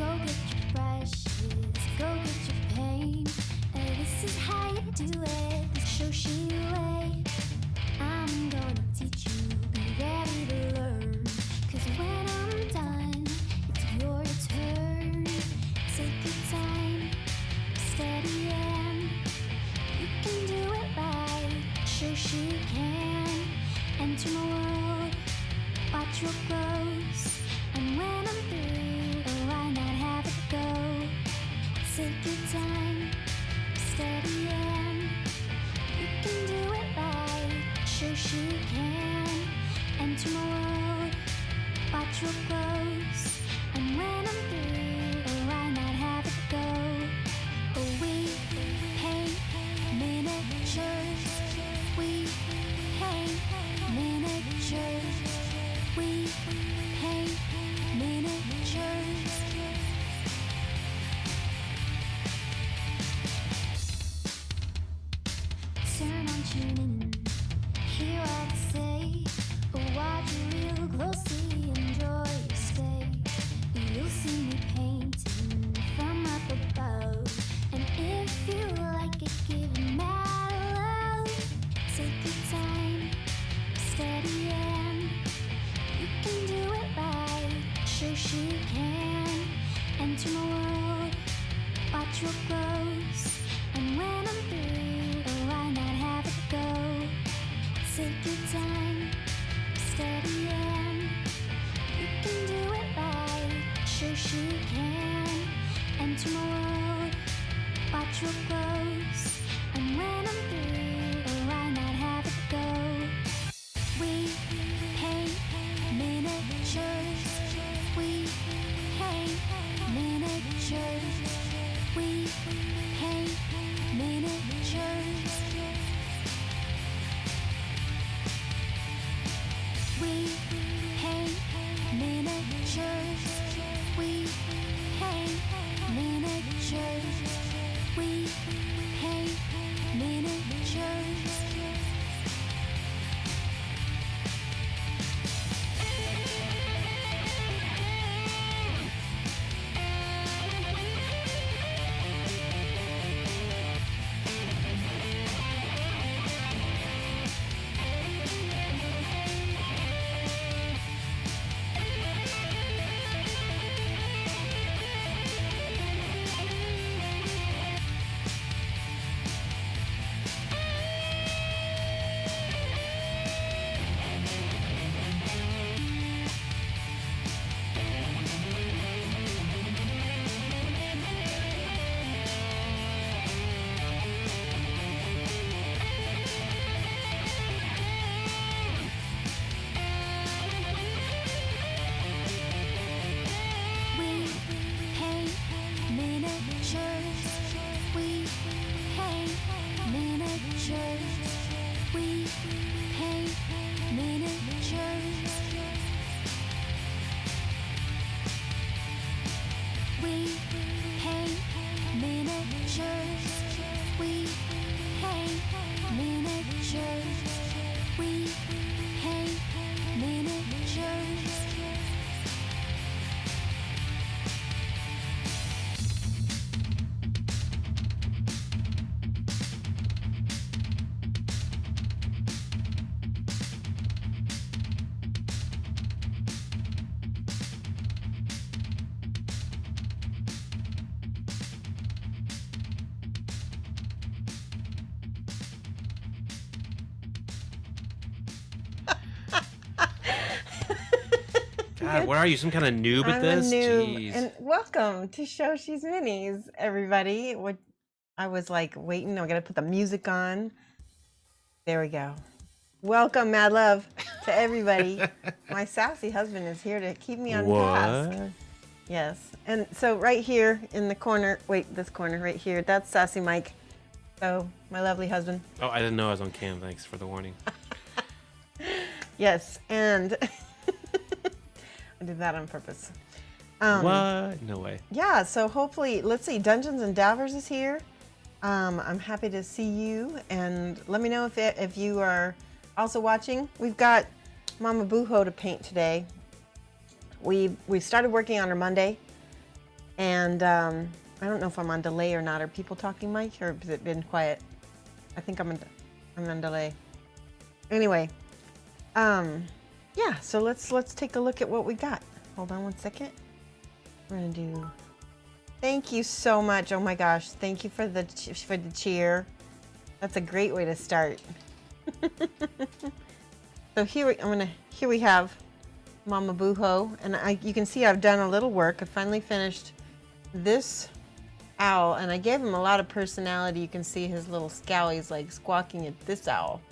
Go get your brushes, go get your paint. This is how you do it, the Shoshie way. I'm gonna teach you, be ready to learn. Cause when I'm done, it's your turn. Take your time, steady and you can do it right. Shoshie can enter my world, watch what grows. And when I'm through, why not have it go? Take your time, steady and you can do it right. Shoshie can enter my world, watch what grows. And when I'm through, why not have it go? We paint miniatures. We paint miniatures. We paint miniatures. Turn on, tune in, hear all I say. Watch real closely, enjoy your stay. You'll see me painting from up above. And if you like it, give it mad love. Take your time, steady and you can do it right. Shoshie can enter my world, watch what grows. And when I'm through, why not have it go? Take your time, steady and you can do it right. Shoshie can enter my world, watch what grows. And when I'm through, why not have it go? We paint miniatures. We paint miniatures. We paint miniatures. We paint miniatures. We paint miniatures. We paint miniatures. God, what are you, some kind of noob at I'm this? a noob. Jeez. And welcome to Shoshie's Minis, everybody. I was like waiting. I gotta put the music on. There we go. Welcome, mad love, to everybody. My sassy husband is here to keep me on task. What? Yes. And so right here in the corner, wait, this corner right here, that's Sassy Mike. So my lovely husband. Oh, I didn't know I was on cam. Thanks for the warning. Yes, and I did that on purpose. What? No way. Yeah, so hopefully, let's see, Dungeons and Davers is here. I'm happy to see you, and let me know if you are also watching. We've got Mama Booho to paint today. We started working on her Monday, And I don't know if I'm on delay or not. Are people talking, Mike, or has it been quiet? I think I'm on delay. Anyway, yeah. So let's take a look at what we got. Hold on one second. We're gonna do. Thank you so much. Oh my gosh, thank you for the cheer. That's a great way to start. So here we have Mama Booho, and you can see I've done a little work. I finally finished this owl, and I gave him a lot of personality. You can see his little scowl. He's like squawking at this owl.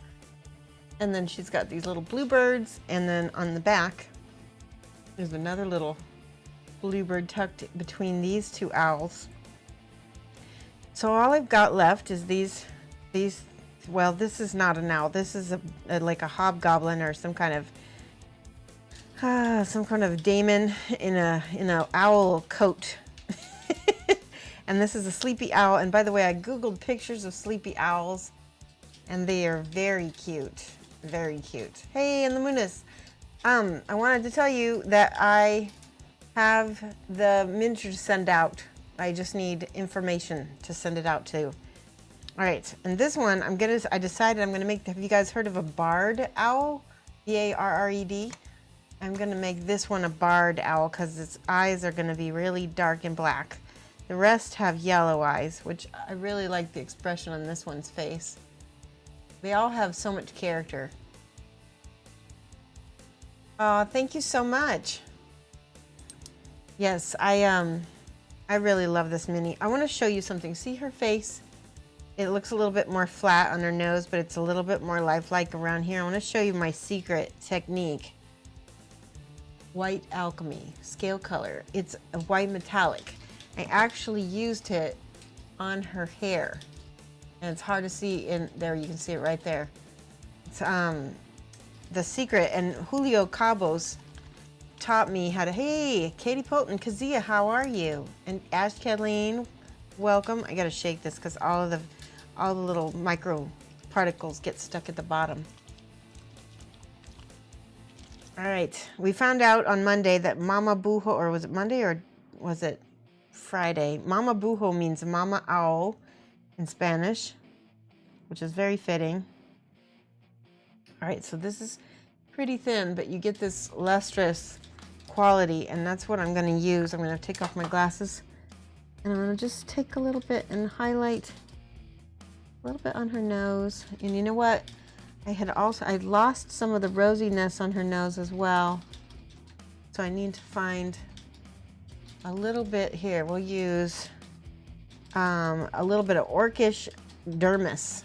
And then she's got these little bluebirds, and then on the back there's another little bluebird tucked between these two owls. So all I've got left is these. Well, this is not an owl. This is like a hobgoblin or some kind of daemon in a owl coat. And this is a sleepy owl. And by the way, I googled pictures of sleepy owls, and they are very cute, very cute. Hey, and the Moonis, I wanted to tell you that I have the miniature to send out. I just need information to send it out to. All right, and this one I decided I'm gonna make. Have you guys heard of a barred owl? B-A-R-R-E-D. I'm gonna make this one a barred owl because its eyes are gonna be really dark and black. The rest have yellow eyes, which I really like the expression on this one's face. They all have so much character. Oh, thank you so much. Yes, I really love this mini. I want to show you something. See her face? It looks a little bit more flat on her nose, but it's a little bit more lifelike around here. I want to show you my secret technique. White alchemy, scale color. It's a white metallic. I actually used it on her hair, and it's hard to see in there. You can see it right there. It's the secret, and Julio Cabos taught me how to. Hey, Katie Polton, Kazia, how are you? And Ash Kathleen, welcome. I gotta shake this because all the little micro particles get stuck at the bottom. All right, we found out on Monday that Mama Booho, or was it Monday or was it Friday? Mama Booho means Mama Owl in Spanish, which is very fitting. All right, so this is pretty thin, but you get this lustrous quality, and that's what I'm going to use. I'm going to take off my glasses, and I'm going to just take a little bit and highlight a little bit on her nose. And you know what? I lost some of the rosiness on her nose as well, so I need to find a little bit here. We'll use a little bit of orcish dermis,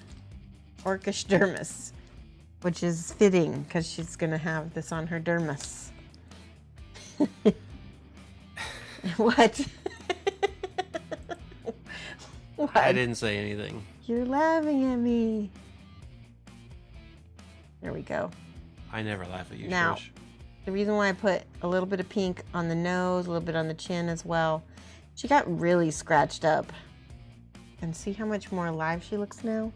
which is fitting because she's going to have this on her dermis. What? What? I didn't say anything. You're laughing at me. There we go. I never laugh at you, Now, Shosh. the reason why I put a little bit of pink on the nose, a little bit on the chin as well, she got really scratched up. And see how much more alive she looks now?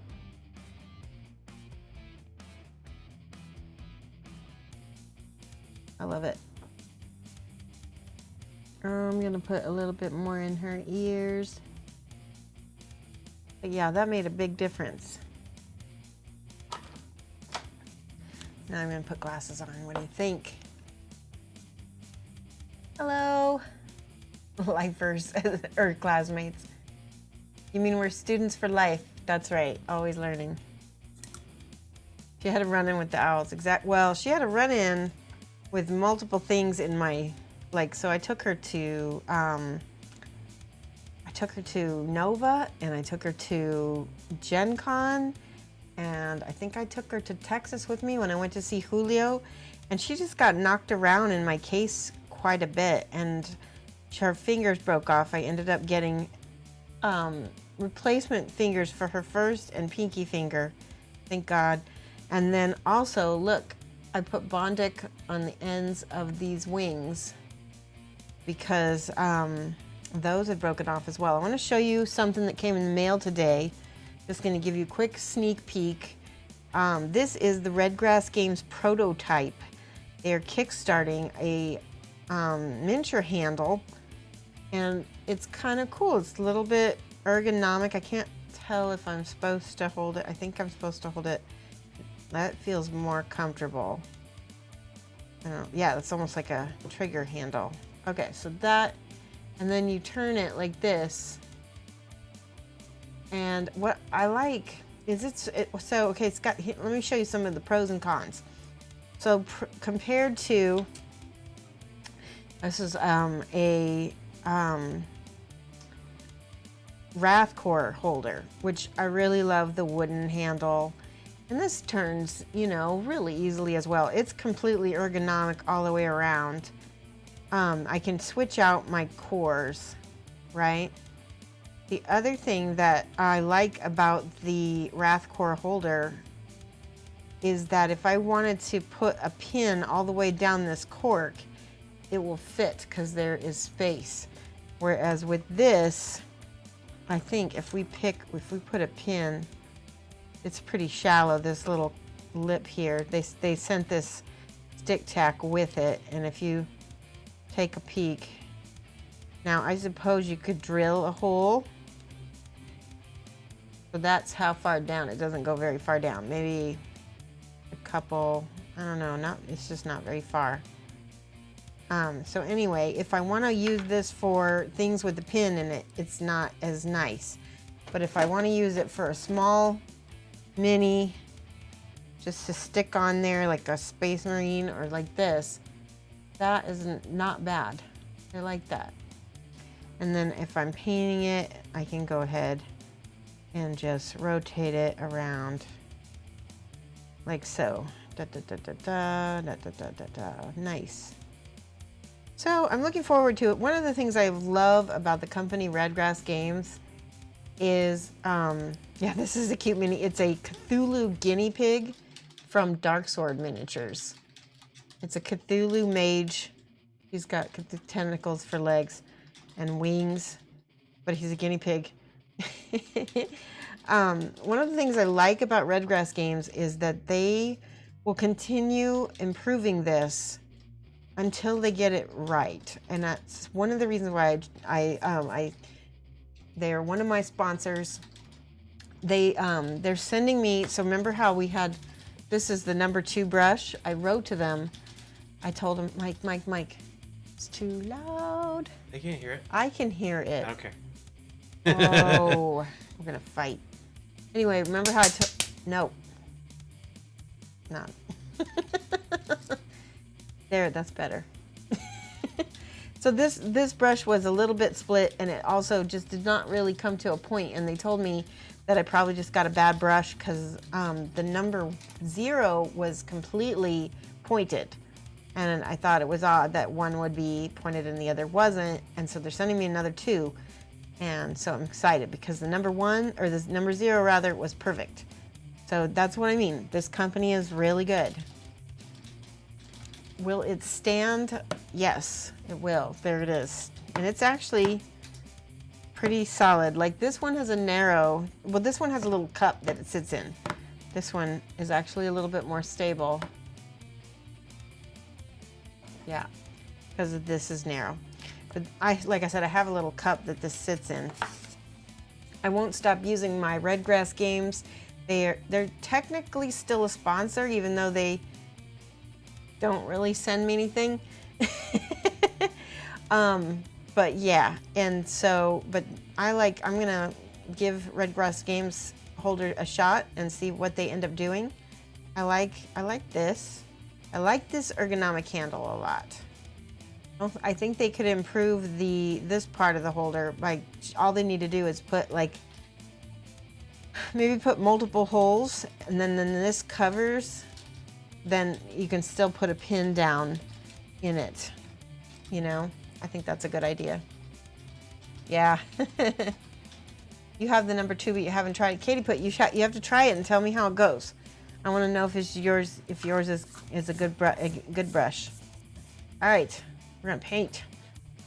I love it. I'm gonna put a little bit more in her ears. But yeah, that made a big difference. Now I'm gonna put glasses on. What do you think? Hello, lifers or classmates. You mean we're students for life? That's right, always learning. She had a run-in with the owls. Well, she had a run-in with multiple things in my, so I took her to Nova, and I took her to Gen Con, and I think I took her to Texas with me when I went to see Julio, and she just got knocked around in my case quite a bit, and her fingers broke off. I ended up getting replacement fingers for her first and pinky finger, thank God. And then also, look, I put Bondic on the ends of these wings because those had broken off as well. I want to show you something that came in the mail today. Just going to give you a quick sneak peek. This is the Redgrass Games prototype. They're kickstarting a miniature handle, And it's kind of cool. It's a little bit ergonomic. I can't tell if I'm supposed to hold it. I think I'm supposed to hold it. That feels more comfortable. Yeah, it's almost like a trigger handle. Okay, so that, and then you turn it like this. And what I like is okay, it's got, let me show you some of the pros and cons. So compared to, this is a Wrathcore holder, which I really love the wooden handle. And this turns, you know, really easily as well. It's completely ergonomic all the way around. I can switch out my cores, right? The other thing that I like about the Wrathcore holder is that if I wanted to put a pin all the way down this cork, it will fit because there is space. Whereas with this, I think if we put a pin, it's pretty shallow, this little lip here. They sent this stick tack with it, and if you take a peek, now I suppose you could drill a hole. So that's how far down. It doesn't go very far down. Maybe a couple, I don't know, it's just not very far. So anyway, if I want to use this for things with the pin in it, it's not as nice. But if I want to use it for a small mini, just to stick on there like a Space Marine or like this, that is not bad. I like that. And then if I'm painting it, I can go ahead and just rotate it around like so. Da, da, da, da, da, da, da, da, da, da. Nice. So I'm looking forward to it. One of the things I love about the company Redgrass Games is, yeah, this is a cute mini. It's a Cthulhu guinea pig from Dark Sword Miniatures. It's a Cthulhu mage. He's got tentacles for legs and wings, but he's a guinea pig. One of the things I like about Redgrass Games is that they will continue improving this until they get it right, and that's one of the reasons why they are one of my sponsors. They're sending me. So remember how we had, this is the number 2 brush. I wrote to them. I told them, Mike, it's too loud. They can't hear it. I can hear it. Okay. Oh, we're gonna fight. Anyway, remember how no, not. There, that's better. So this brush was a little bit split, and it also just did not really come to a point, and they told me that I probably just got a bad brush because the number 0 was completely pointed, and I thought it was odd that one would be pointed and the other wasn't, and so they're sending me another 2, and so I'm excited because the number 1, or this number 0 rather, was perfect. So that's what I mean. This company is really good. Will it stand? Yes, it will. There it is. And it's actually pretty solid. Like this one has a narrow, well, this one has a little cup that it sits in. This one is actually a little bit more stable. Yeah, because this is narrow. But like I said, I have a little cup that this sits in. I won't stop using my Redgrass Games. They're technically still a sponsor, even though they don't really send me anything. But yeah, and so, but I'm gonna give Redgrass Games holder a shot and see what they end up doing. I like this. I like this ergonomic handle a lot. I think they could improve this part of the holder. Like, all they need to do is put maybe put multiple holes, and then this covers, then you can still put a pin down in it. You know, I think that's a good idea. Yeah. You have the number 2, but you haven't tried it. Katie put, you have to try it and tell me how it goes. I want to know if yours is a good brush. All right, we're gonna paint.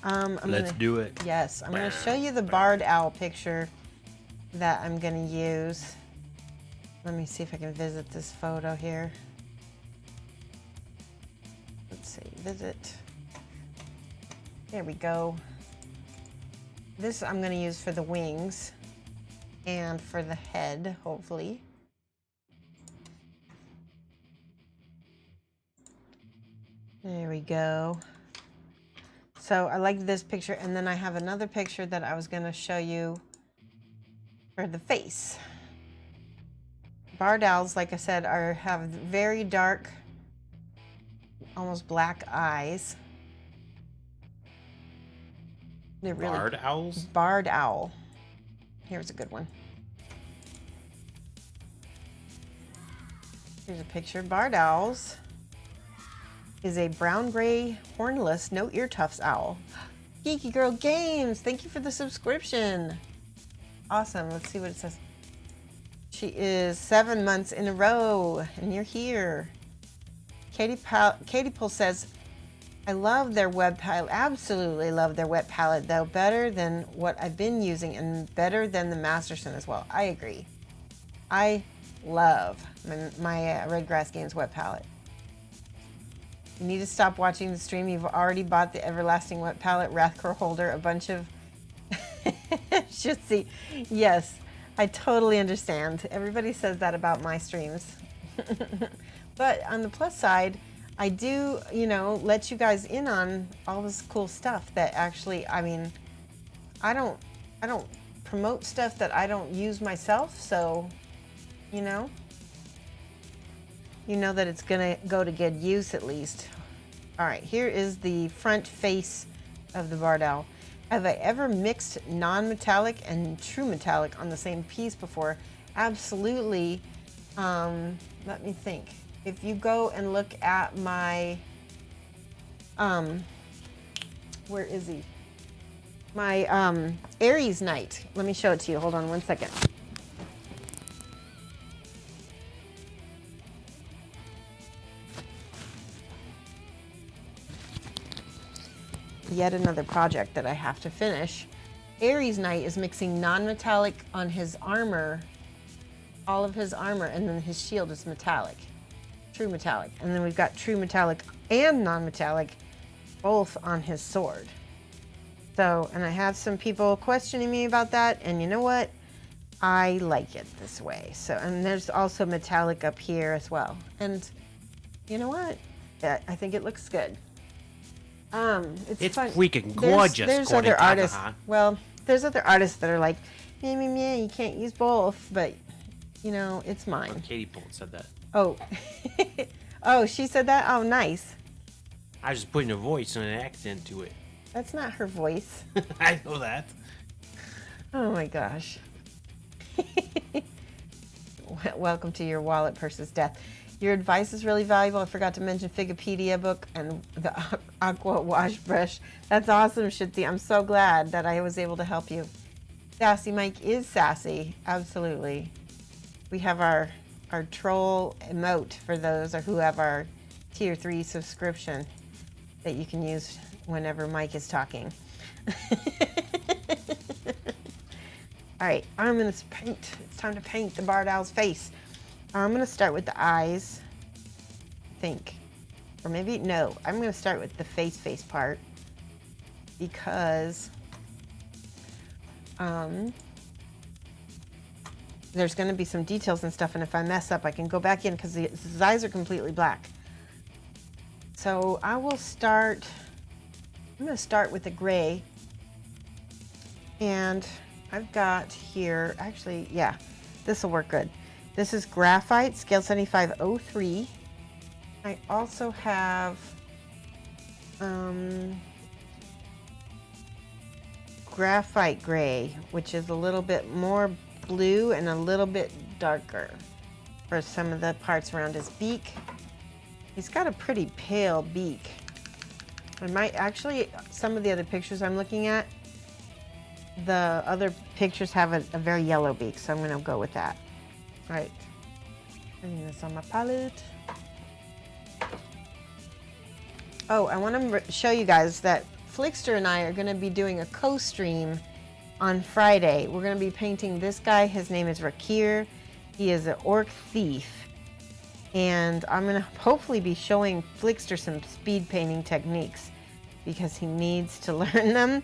Let's do it. Yes, I'm gonna show you the barred owl picture that I'm gonna use. Let me see if I can visit this photo here. Let's see, visit. There we go. This I'm going to use for the wings and for the head, hopefully. There we go. So I like this picture, and then I have another picture that I was going to show you for the face. Barred owls, like I said, have very dark, almost black eyes. They're really Barred owls? Barred owl. Here's a good one. Here's a picture. Barred owls is a brown-gray, hornless, no ear tufts owl. Geeky Girl Games, thank you for the subscription. Awesome. Let's see what it says. She is 7 months in a row, and you're here. Katie Pool says, I love their web palette. Absolutely love their wet palette, though. Better than what I've been using and better than the Masterson as well. I agree. I love my Red Grass Games wet palette. You need to stop watching the stream. You've already bought the Everlasting Wet Palette, Wrathcore Holder, a bunch of... Should see. Yes, I totally understand. Everybody says that about my streams. But on the plus side, I do, you know, let you guys in on all this cool stuff that actually, I mean, I don't promote stuff that I don't use myself, so, you know that it's gonna go to good use at least. All right, here is the front face of the barred owl. Have I ever mixed non-metallic and true metallic on the same piece before? Absolutely. Let me think. If you go and look at my, where is he? My Aries Night. Let me show it to you. Hold on one second. Yet another project that I have to finish. Aries Knight is mixing non-metallic on his armor, all of his armor, and then his shield is metallic, true metallic. And then we've got true metallic and non-metallic both on his sword. So, and I have some people questioning me about that, and you know what? I like it this way. So, and there's also metallic up here as well. And you know what? I think it looks good. It's fun. Freaking gorgeous. There's other artists. Well, there's other artists that are like, meh, you can't use both, but you know, it's mine. Katie Pool said that. Oh, oh, she said that. Oh, nice. I was just putting a voice and an accent to it. That's not her voice. I know that. Oh my gosh. Welcome to your wallet purse's death. Your advice is really valuable. I forgot to mention Figipedia book and the Aqua Wash Brush. That's awesome, Shitzy. I'm so glad that I was able to help you. Sassy Mike is sassy. Absolutely. We have our troll emote for those who have our tier 3 subscription that you can use whenever Mike is talking. All right, I'm gonna paint. It's time to paint the barred owl's face. I'm gonna start with the eyes, I think. Or maybe, no, I'm gonna start with the face part because there's gonna be some details and stuff, and if I mess up, I can go back in because his eyes are completely black. So I will start, I'm gonna start with the gray, and I've got here, actually, yeah, this will work good. This is Graphite, scale 7503. I also have Graphite Gray, which is a little bit more blue and a little bit darker for some of the parts around his beak. He's got a pretty pale beak. I might actually, some of the other pictures I'm looking at, the other pictures have a very yellow beak, so I'm going to go with that. All right, putting this on my palette. Oh, I want to show you guys that Flickster and I are going to be doing a co-stream on Friday. We're going to be painting this guy. His name is Rakir. He is an orc thief. And I'm going to hopefully be showing Flickster some speed painting techniques because he needs to learn them.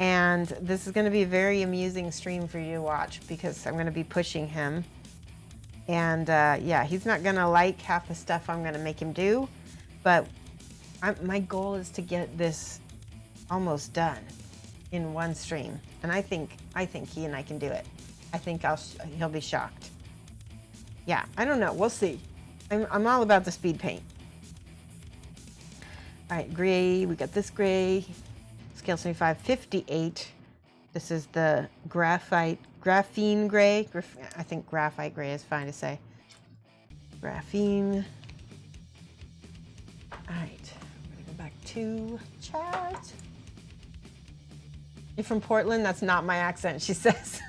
And this is going to be a very amusing stream for you to watch because I'm going to be pushing him. And yeah, he's not going to like half the stuff I'm going to make him do. But my goal is to get this almost done in one stream. And I think he and I can do it. I think he'll be shocked. Yeah, I don't know. We'll see. I'm all about the speed paint. All right, gray. We got this gray. Scale 75, 58. This is the graphene gray. I think graphite gray is fine to say. Graphene. All right, I'm gonna go back to chat. You're from Portland? That's not my accent, she says.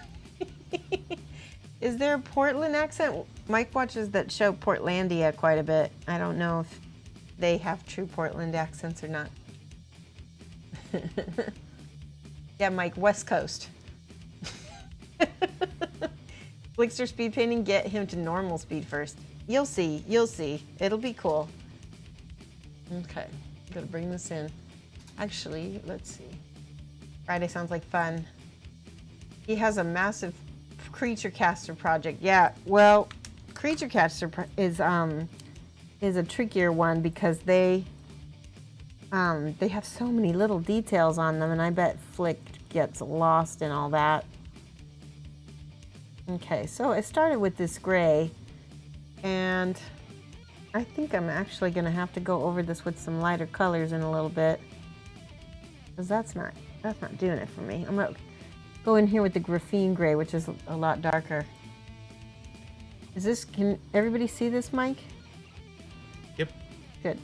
Is there a Portland accent? Mike watches that show Portlandia quite a bit. I don't know if they have true Portland accents or not. Yeah, Mike, West Coast. Flickster speed painting, get him to normal speed first. You'll see, you'll see. It'll be cool. Okay, I'm gonna bring this in. Actually, let's see. Friday sounds like fun. He has a massive creature caster project. Yeah, well, creature caster is a trickier one because they have so many little details on them, and I bet Flick gets lost in all that. Okay, so I started with this gray, and I think I'm actually gonna have to go over this with some lighter colors in a little bit, because that's not doing it for me. I'm gonna go in here with the graphene gray, which is a lot darker. Can everybody see this, Mike? Yep. Good.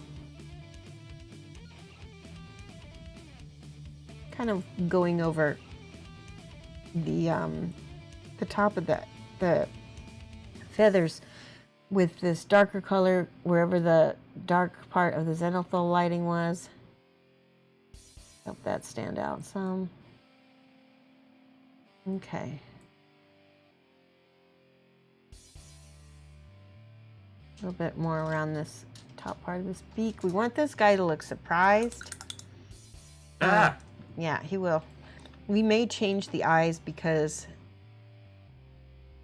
Kind of going over the top of the feathers with this darker color wherever the dark part of the zenithal lighting was. Help that stand out some. Okay. A little bit more around this top part of this beak. We want this guy to look surprised. Yeah, he will. We may change the eyes because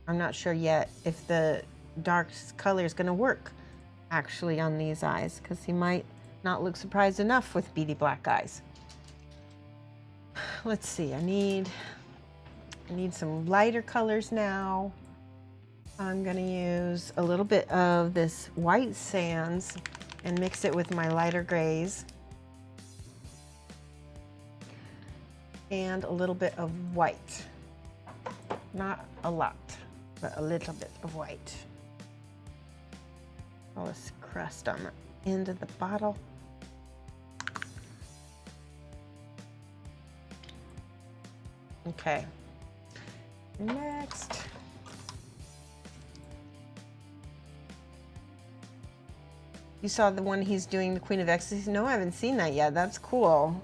I'm not sure yet if the dark color is going to work actually on these eyes, because he might not look surprised enough with beady black eyes. Let's see, I need some lighter colors now. I'm going to use a little bit of this white sands and mix it with my lighter grays. And a little bit of white. Not a lot, but a little bit of white. All this crust on the end of the bottle. Okay. Next. You saw the one he's doing, the Queen of Ecstasy? No, I haven't seen that yet. That's cool.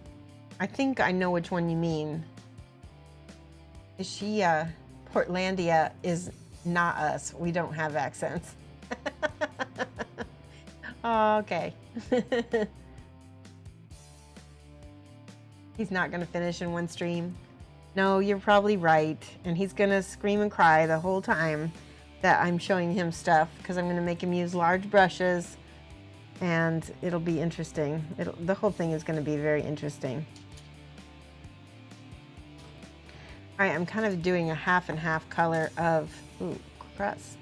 I think I know which one you mean. Is she, Portlandia is not us. We don't have accents. Oh, okay. He's not gonna finish in one stream. No, you're probably right. And he's gonna scream and cry the whole time that I'm showing him stuff, because I'm gonna make him use large brushes, and it'll be interesting. The whole thing is gonna be very interesting. All right, I'm kind of doing a half and half color of crust.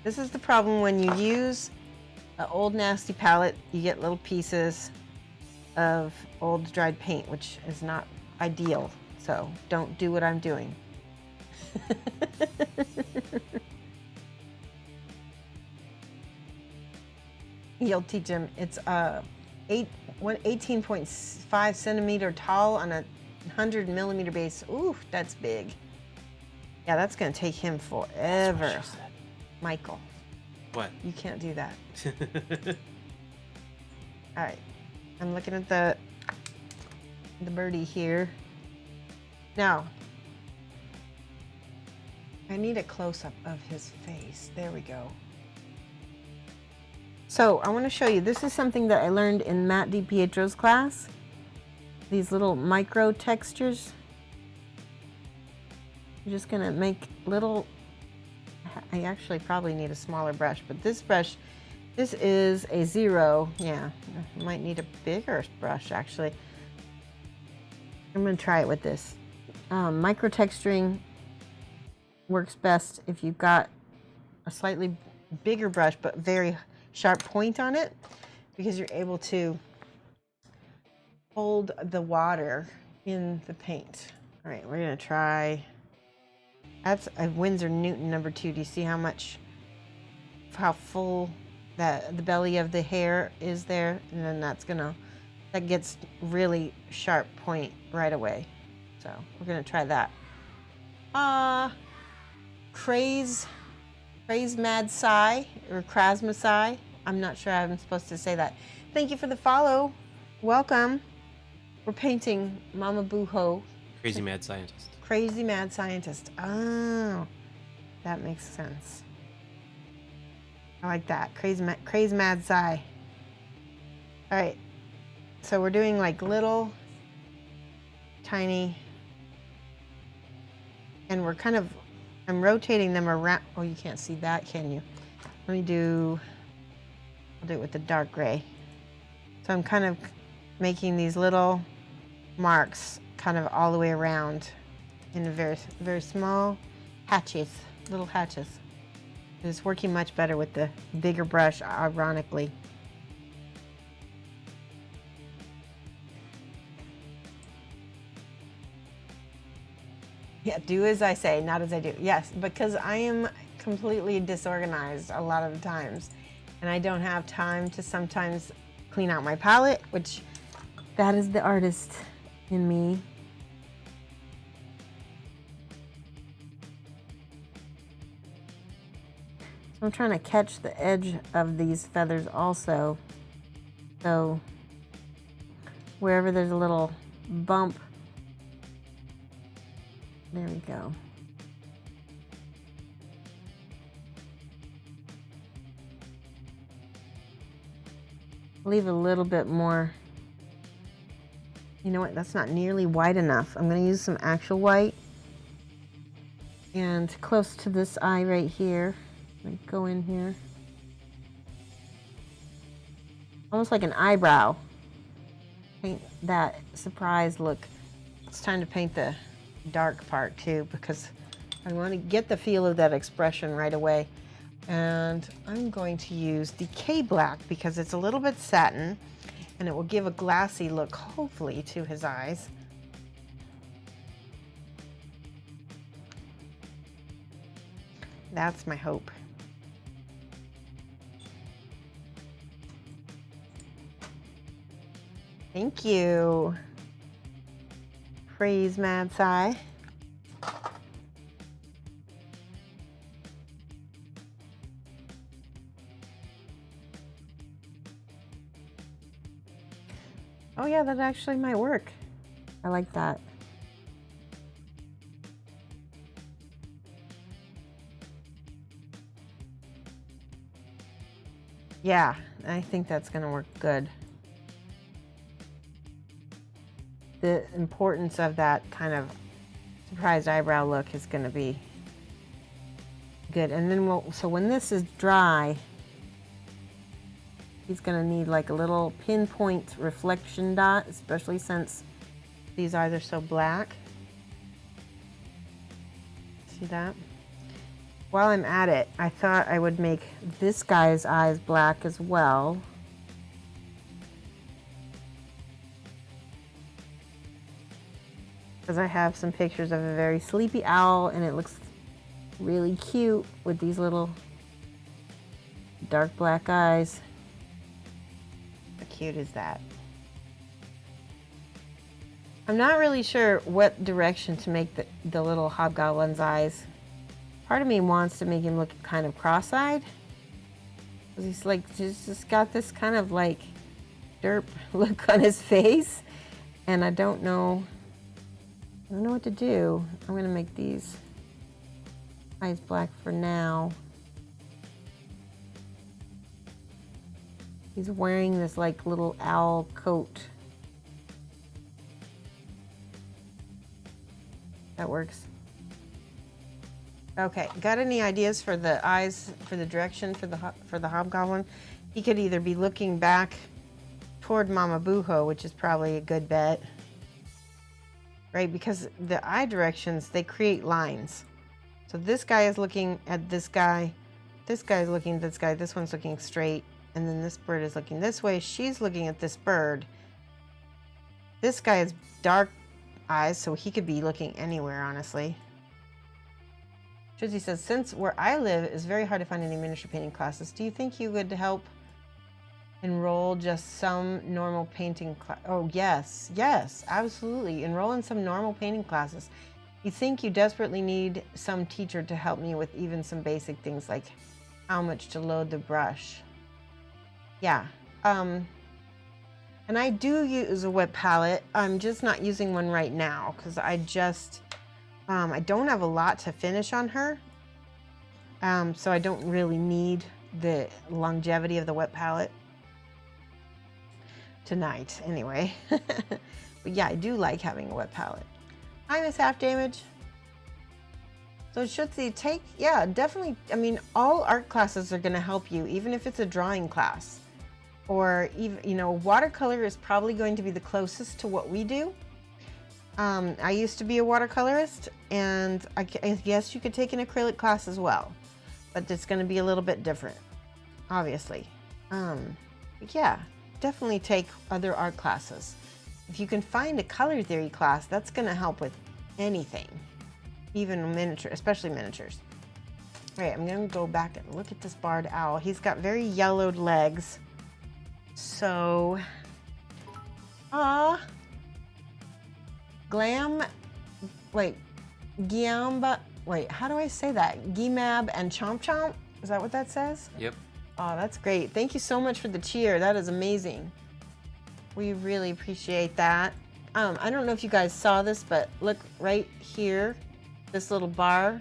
This is the problem when you use an old nasty palette, you get little pieces of old dried paint, which is not ideal. So don't do what I'm doing. You'll teach him. It's 18.5 centimeter tall on a 100 millimeter base. Ooh, that's big. Yeah, that's gonna take him forever. Michael. What? You can't do that. All right, I'm looking at the birdie here. Now, I need a close-up of his face. There we go. So I want to show you, this is something that I learned in Matt DiPietro's class. These little micro textures. I'm just gonna make little, I actually probably need a smaller brush, but this brush, this is a 0. Yeah, I might need a bigger brush actually. I'm gonna try it with this. Micro texturing works best if you've got a slightly bigger brush but very sharp point on it, because you're able to hold the water in the paint. All right, we're gonna try, that's a Winsor Newton number 2. Do you see how full that the belly of the hair is there? And then that gets really sharp point right away. So we're gonna try that. Craze Mad Sigh, or Krasma Sigh. I'm not sure I'm supposed to say that. Thank you for the follow. Welcome. We're painting Mama Boo Ho. Crazy mad scientist. Crazy Mad Scientist. Oh, that makes sense. I like that. Crazy Mad Sigh. All right. So we're doing like little tiny, and we're kind of, I'm rotating them around. Oh, you can't see that, can you? I'll do it with the dark gray. So I'm kind of making these little marks kind of all the way around in a very, very small hatches, little hatches. It's working much better with the bigger brush, ironically. Yeah, do as I say, not as I do. Yes, because I am completely disorganized a lot of the times, and I don't have time to sometimes clean out my palette, which that is the artist in me. So I'm trying to catch the edge of these feathers also. So wherever there's a little bump, there we go. Leave a little bit more. You know what? That's not nearly white enough. I'm going to use some actual white. And close to this eye right here. Go in here. Almost like an eyebrow. Paint that surprise look. It's time to paint the dark part too, because I want to get the feel of that expression right away. And I'm going to use Decay Black because it's a little bit satin and it will give a glassy look, hopefully, to his eyes. That's my hope. Thank you. Praise Mad Sigh. Oh yeah, that actually might work. I like that. Yeah, I think that's gonna work good. The importance of that kind of surprised eyebrow look is gonna be good. And then so when this is dry, he's gonna need like a little pinpoint reflection dot, especially since these eyes are so black. See that? While I'm at it, I thought I would make this guy's eyes black as well. Because I have some pictures of a very sleepy owl and it looks really cute with these little dark black eyes. How cute is that? I'm not really sure what direction to make the little hobgoblin's eyes. Part of me wants to make him look kind of cross-eyed. Because he's like, just got this kind of like derp look on his face. And I don't know what to do. I'm gonna make these eyes black for now. He's wearing this like little owl coat. That works. Okay, got any ideas for the eyes, for the direction for the hobgoblin? He could either be looking back toward Mama Booho, which is probably a good bet, right? Because the eye directions, they create lines. So this guy is looking at this guy is looking at this guy, this one's looking straight, and then this bird is looking this way. She's looking at this bird. This guy has dark eyes, so he could be looking anywhere, honestly. Shoshie says, since where I live is very hard to find any miniature painting classes, do you think you would help enroll just some normal painting class? Oh, yes, absolutely. Enroll in some normal painting classes. You think you desperately need some teacher to help me with even some basic things like how much to load the brush. Yeah. And I do use a wet palette. I'm just not using one right now because I don't have a lot to finish on her. So I don't really need the longevity of the wet palette tonight anyway. But yeah, I do like having a wet palette. Hi, Miss Half Damage. So Shoshie, yeah, definitely. I mean, all art classes are going to help you, even if it's a drawing class. Or even, watercolor is probably going to be the closest to what we do. I used to be a watercolorist, and I guess you could take an acrylic class as well, but it's going to be a little bit different, obviously. But yeah, definitely take other art classes. If you can find a color theory class, that's going to help with anything, even miniature, especially miniatures. All right, I'm going to go back and look at this barred owl. He's got very yellowed legs. So, Giamba, how do I say that? Gimab and Chomp Chomp? Is that what that says? Yep. Oh, that's great. Thank you so much for the cheer. That is amazing. We really appreciate that. I don't know if you guys saw this, but look right here, this little bar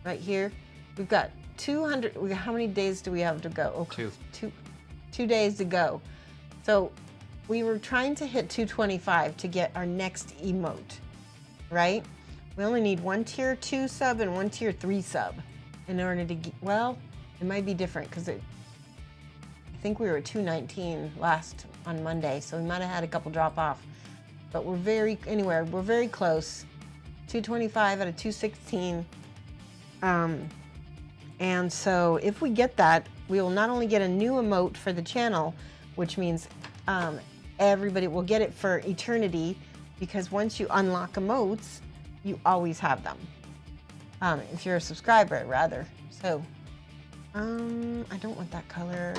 right here. We've got 200, how many days do we have to go? Okay. 2 days to go. So we were trying to hit 225 to get our next emote, right? We only need one tier 2 sub and one tier 3 sub in order to get, well, it might be different because I think we were at 219 on Monday, so we might have had a couple drop off. But we're very close. 225 out of 216. And so if we get that, we will not only get a new emote for the channel, which means everybody will get it for eternity, because once you unlock emotes, you always have them. If you're a subscriber, rather. So, I don't want that color.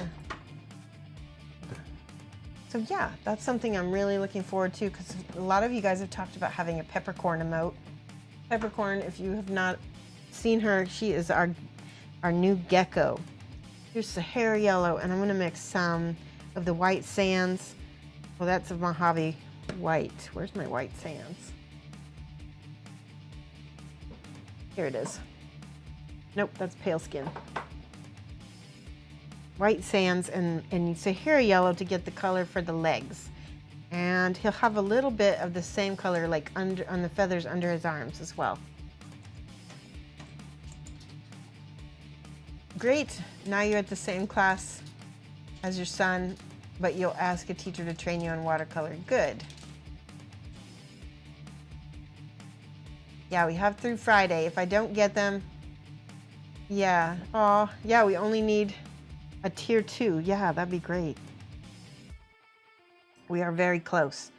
So yeah, that's something I'm really looking forward to, because a lot of you guys have talked about having a peppercorn emote. Peppercorn, if you have not seen her, she is our new gecko. Here's Sahara Yellow, and I'm going to mix some of the white sands. Well, that's of Mojave White. Where's my white sands? Here it is. Nope, that's pale skin. White sands and Sahara Yellow to get the color for the legs. And he'll have a little bit of the same color like on the feathers under his arms as well. Great, now you're at the same class as your son, but you'll ask a teacher to train you on watercolor. Good. Yeah, we have through Friday. If I don't get them, yeah. Oh, yeah, we only need a tier 2. Yeah, that'd be great. We are very close.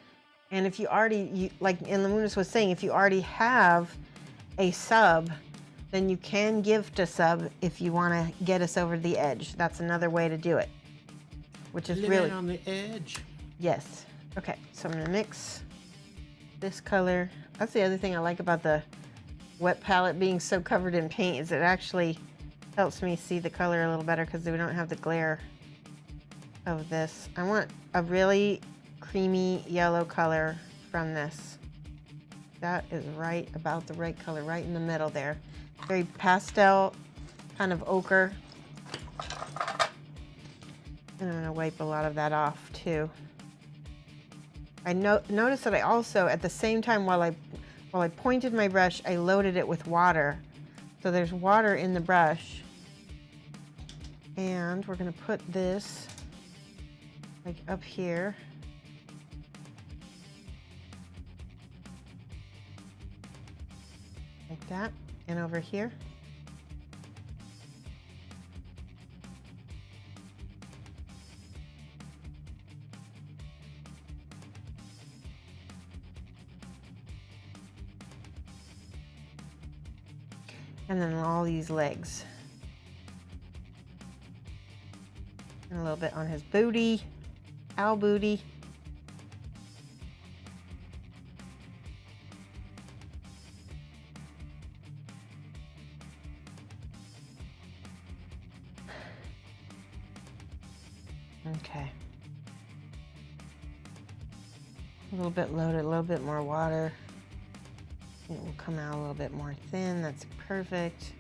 And if you already, like Lamunas was saying, if you already have a sub, then you can gift a sub if you want to get us over the edge. That's another way to do it, which is really on the edge. Yes. Okay, so I'm gonna mix this color. That's the other thing I like about the wet palette being so covered in paint, is it actually helps me see the color a little better because we don't have the glare of this. I want a really creamy yellow color from this. That is right about the right color, right in the middle there. Very pastel, kind of ochre. And I'm gonna wipe a lot of that off too. I noticed that I also, at the same time, while I pointed my brush, I loaded it with water So there's water in the brush. And we're gonna put this like up here. Like that, and over here. And then all these legs. And a little bit on his booty, owl booty. Okay. A little bit loaded, a little bit more water. It will come out a little bit more thin. That's perfect.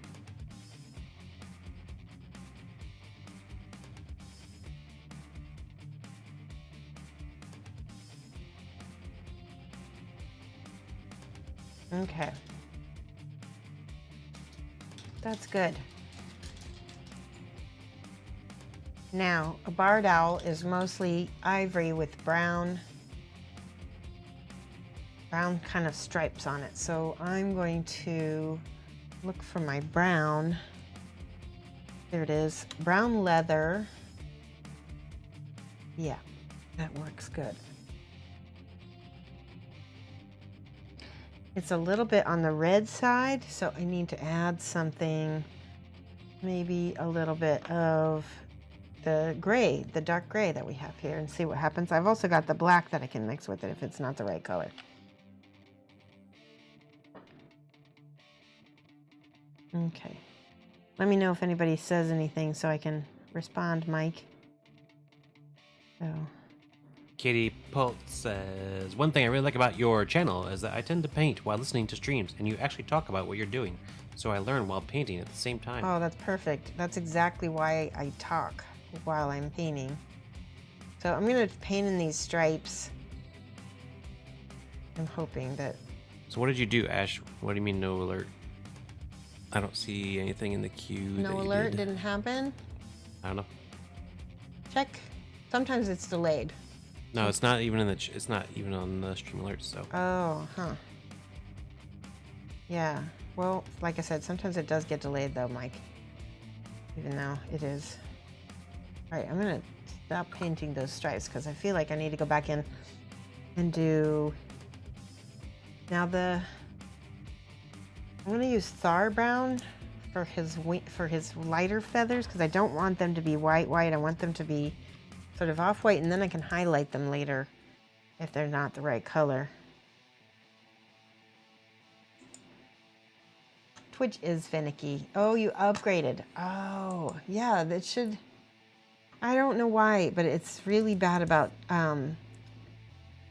Okay. That's good. Now, a barred owl is mostly ivory with brown kind of stripes on it. So I'm going to look for my brown. There it is, brown leather. Yeah, that works good. It's a little bit on the red side, so I need to add something, maybe a little bit of the gray, the dark gray that we have here, and see what happens. I've also got the black that I can mix with it if it's not the right color. Okay. Let me know if anybody says anything so I can respond, Mike. So. Katie Pult says, one thing I really like about your channel is that I tend to paint while listening to streams, and you actually talk about what you're doing, so I learn while painting at the same time. Oh, that's perfect. That's exactly why I talk while I'm painting. So I'm going to paint in these stripes. I'm hoping that... So what did you do, Ash? What do you mean no alert? I don't see anything in the queue. No alert didn't happen? I don't know. Check. Sometimes it's delayed. No, it's not even in the. It's not even on the stream alerts. So. Oh, huh. Yeah. Well, like I said, sometimes it does get delayed, though, Mike. Even though it is. All right, I'm gonna stop painting those stripes because I feel like I need to go back in and do. Now I'm gonna use Thar Brown for his lighter feathers because I don't want them to be white. I want them to be sort of off-white, and then I can highlight them later if they're not the right color. Twitch is finicky. Oh, you upgraded. Oh, yeah, that should... I don't know why, but it's really bad about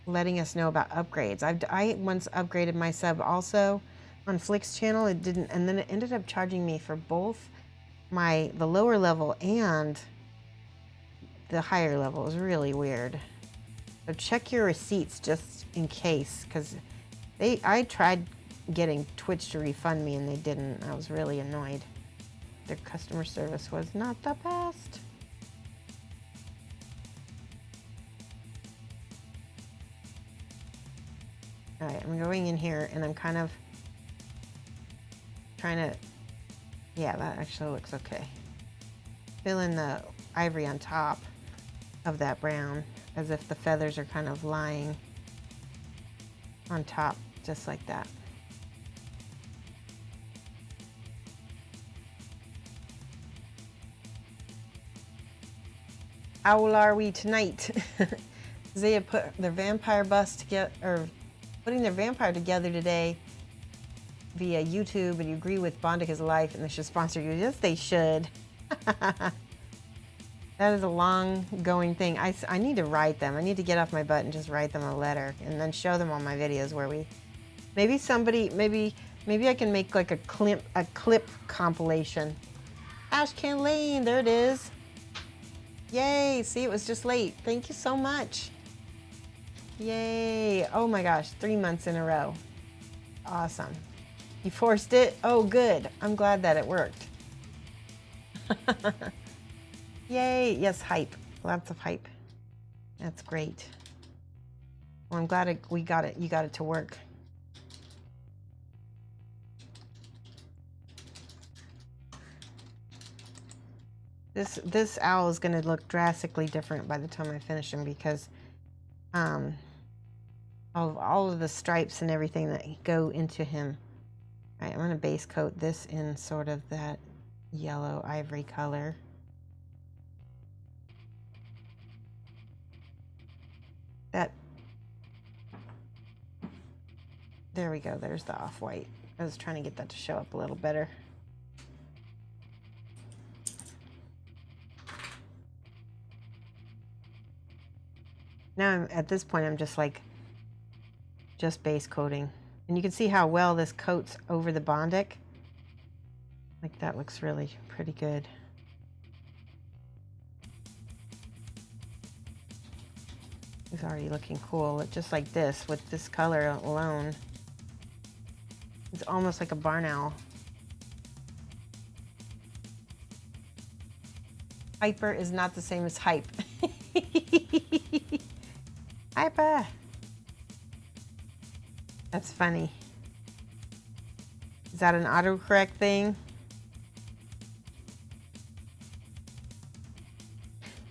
letting us know about upgrades. I once upgraded my sub also on Flick's channel. It didn't, and then it ended up charging me for both the lower level and the higher level. It was really weird. So check your receipts just in case, because I tried getting Twitch to refund me and they didn't. I was really annoyed. Their customer service was not the best. All right, I'm going in here and I'm kind of trying to, yeah, that actually looks okay. Fill in the ivory on top of that brown as if the feathers are kind of lying on top, just like that. How are we tonight? Zaya put their vampire bust together, or putting their vampire together today via YouTube, and you agree with Bondica's Life, and they should sponsor you. Yes, they should. That is a long-going thing. I need to write them. I need to get off my butt and just write them a letter, and then show them on my videos where we, maybe I can make like a clip compilation. Ashcan Lane, there it is. Yay! See, it was just late. Thank you so much. Yay! Oh my gosh, 3 months in a row. Awesome. You forced it? Oh, good. I'm glad that it worked. Yay. Yes, hype. Lots of hype. That's great. Well, I'm glad we got it. You got it to work. This owl is going to look drastically different by the time I finish him because of all of the stripes and everything that go into him. All right, I'm going to base coat this in sort of that yellow ivory color. There we go. There's the off-white. I was trying to get that to show up a little better. Now at this point, I'm just base coating. And you can see how well this coats over the Bondic. Like that looks really pretty good. It's already looking cool. Just like this, with this color alone. It's almost like a barn owl. Hyper is not the same as hype. Hyper. That's funny. Is that an autocorrect thing?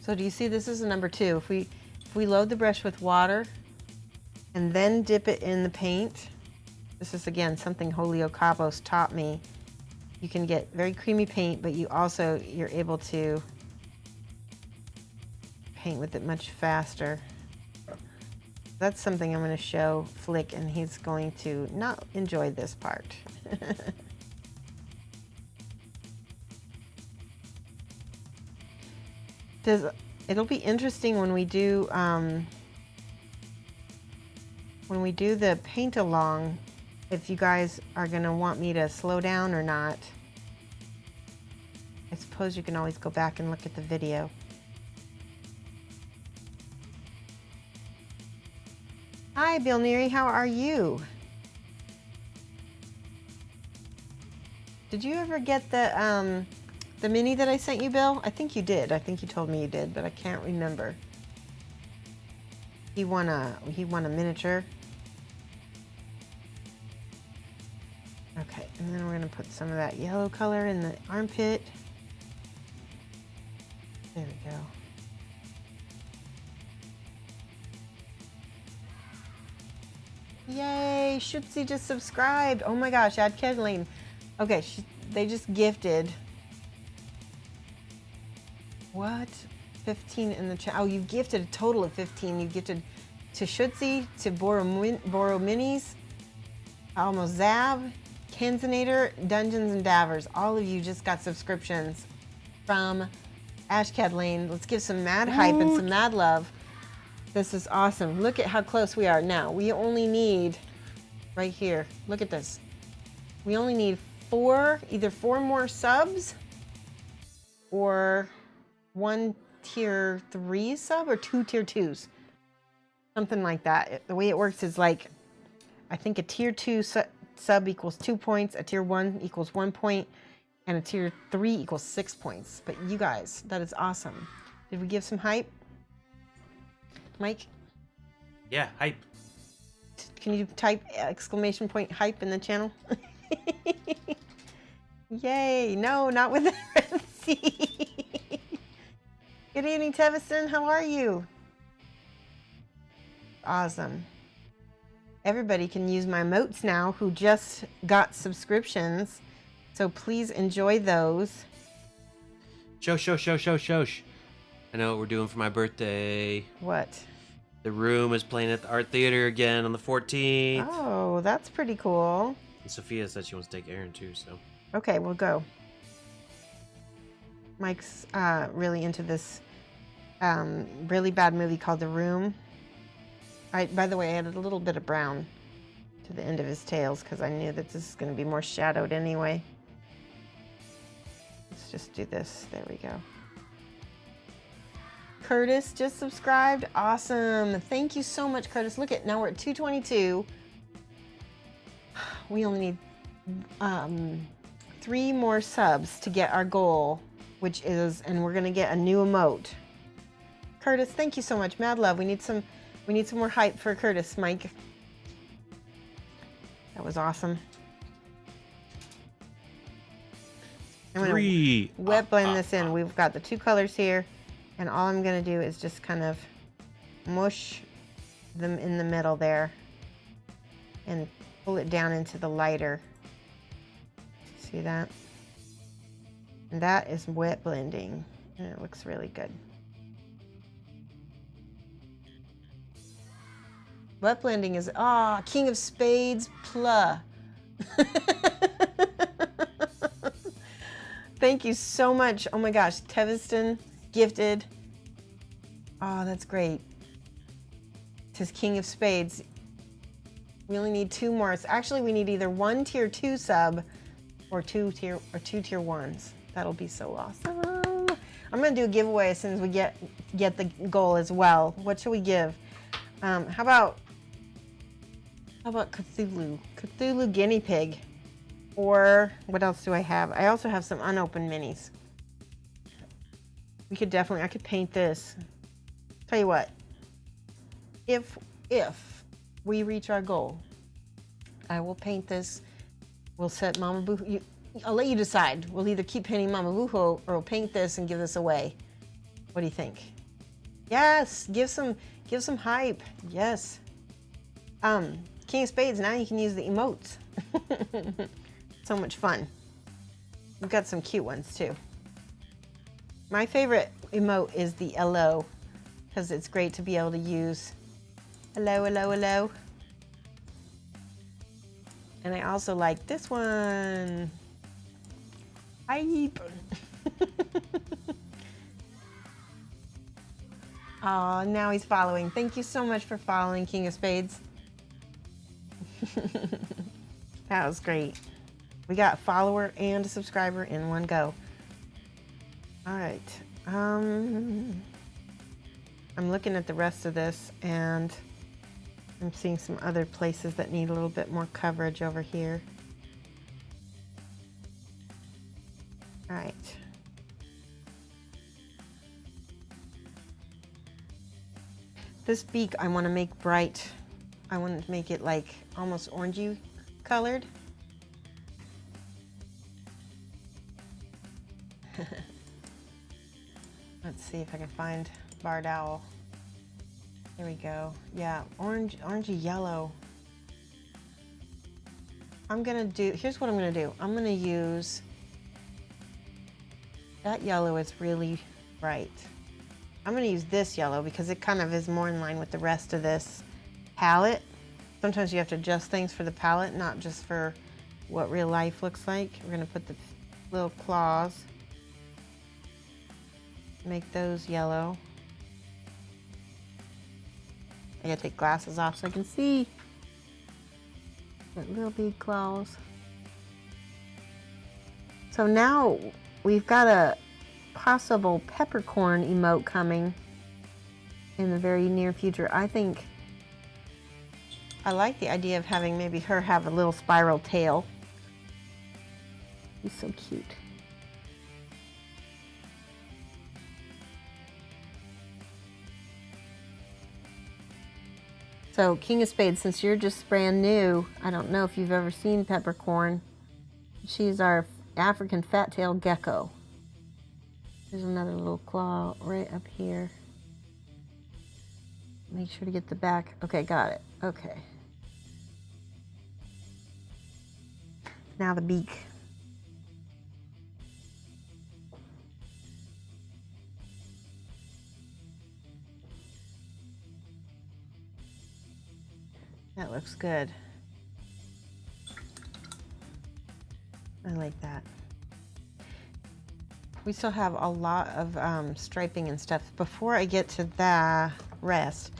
So do you see this is a number 2? If we load the brush with water and then dip it in the paint, this is again something Julio Cabos taught me. You can get very creamy paint, but you're able to paint with it much faster. That's something I'm going to show Flick, and he's going to not enjoy this part. It'll be interesting when we do the paint along, if you guys are going to want me to slow down or not. I suppose you can always go back and look at the video. Hi, Bill Neary, how are you? Did you ever get the mini that I sent you, Bill? I think you did. I think you told me you did, but I can't remember. He won a miniature. Okay, and then we're going to put some of that yellow color in the armpit. There we go. Yay, Shoshie just subscribed. Oh my gosh, Ad Kedling. Okay, they just gifted. What? 15 in the chat. Oh, you gifted a total of 15. You gifted to Shoshie, to Boro Minis, Almost Zab, Kenzinator, Dungeons and Davers. All of you just got subscriptions from Ash Kedling. Let's give some mad hype and some mad love. This is awesome. Look at how close we are now. We only need, right here, look at this. We only need either four more subs or 1 tier 3 sub or 2 tier 2s. Something like that. The way it works is like, I think a tier 2 sub equals 2 points, a tier 1 equals 1 point, and a tier 3 equals 6 points. But you guys, that is awesome. Did we give some hype? Mike? Yeah, hype. Can you type exclamation point hype in the channel? Yay. No, not with the red C. Good evening, Tevison. How are you? Awesome. Everybody can use my emotes now who just got subscriptions. So please enjoy those. Shosh. I know what we're doing for my birthday. What? The Room is playing at the Art Theater again on the 14th. Oh, that's pretty cool. And Sophia said she wants to take Aaron too, so. Okay, we'll go. Mike's really into this really bad movie called The Room. By the way, I added a little bit of brown to the end of his tails because I knew that this is going to be more shadowed anyway. Let's just do this. There we go. Curtis just subscribed. Awesome. Thank you so much, Curtis. Look at, now we're at 222. We only need 3 more subs to get our goal, which is, and we're gonna get a new emote. Curtis, thank you so much. Mad love. We need some more hype for Curtis, Mike. That was awesome. I'm gonna wet blend this in. We've got the 2 colors here, and all I'm gonna do is just kind of mush them in the middle there and pull it down into the lighter. See that? And that is wet blending, and it looks really good. Wet blending is, King of Spades, pluh. Thank you so much. Oh my gosh, Teviston, gifted. Oh, that's great. It says King of Spades. We only need 2 more. So actually, we need either 1 tier 2 sub or 2 tier 1s. That'll be so awesome. I'm gonna do a giveaway as soon as we get the goal as well. What should we give? How about Cthulhu? Cthulhu guinea pig. Or what else do I have? I also have some unopened minis. We could definitely, I could paint this. Tell you what, if we reach our goal, I will paint this. We'll set Mama Boo. I'll let you decide. We'll either keep painting Mama Booho or we'll paint this and give this away. What do you think? Yes, give some hype. Yes. King of Spades. Now you can use the emotes. So much fun. We've got some cute ones too. My favorite emote is the hello, because it's great to be able to use hello, hello, hello. And I also like this one. Hype. Oh, now he's following. Thank you so much for following, King of Spades. That was great. We got a follower and a subscriber in one go. All right. I'm looking at the rest of this, and I'm seeing some other places that need a little bit more coverage over here. All right. This beak I want to make bright. I want to make it like almost orangey colored. Let's see if I can find barred owl. There we go. Yeah, orangey yellow. Here's what I'm gonna do. I'm gonna use, that yellow is really bright. I'm gonna use this yellow because it kind of is more in line with the rest of this palette. Sometimes you have to adjust things for the palette, not just for what real life looks like. We're gonna put the little claws, make those yellow. I gotta take glasses off so I can see that little big claws. So now we've got a possible peppercorn emote coming in the very near future. I think I like the idea of having maybe her have a little spiral tail. He's so cute. So King of Spades, since you're just brand new, I don't know if you've ever seen peppercorn. She's our African fat-tailed gecko. There's another little claw right up here. Make sure to get the back. Okay, got it. Okay. Now the beak. That looks good. I like that. We still have a lot of striping and stuff. Before I get to the rest,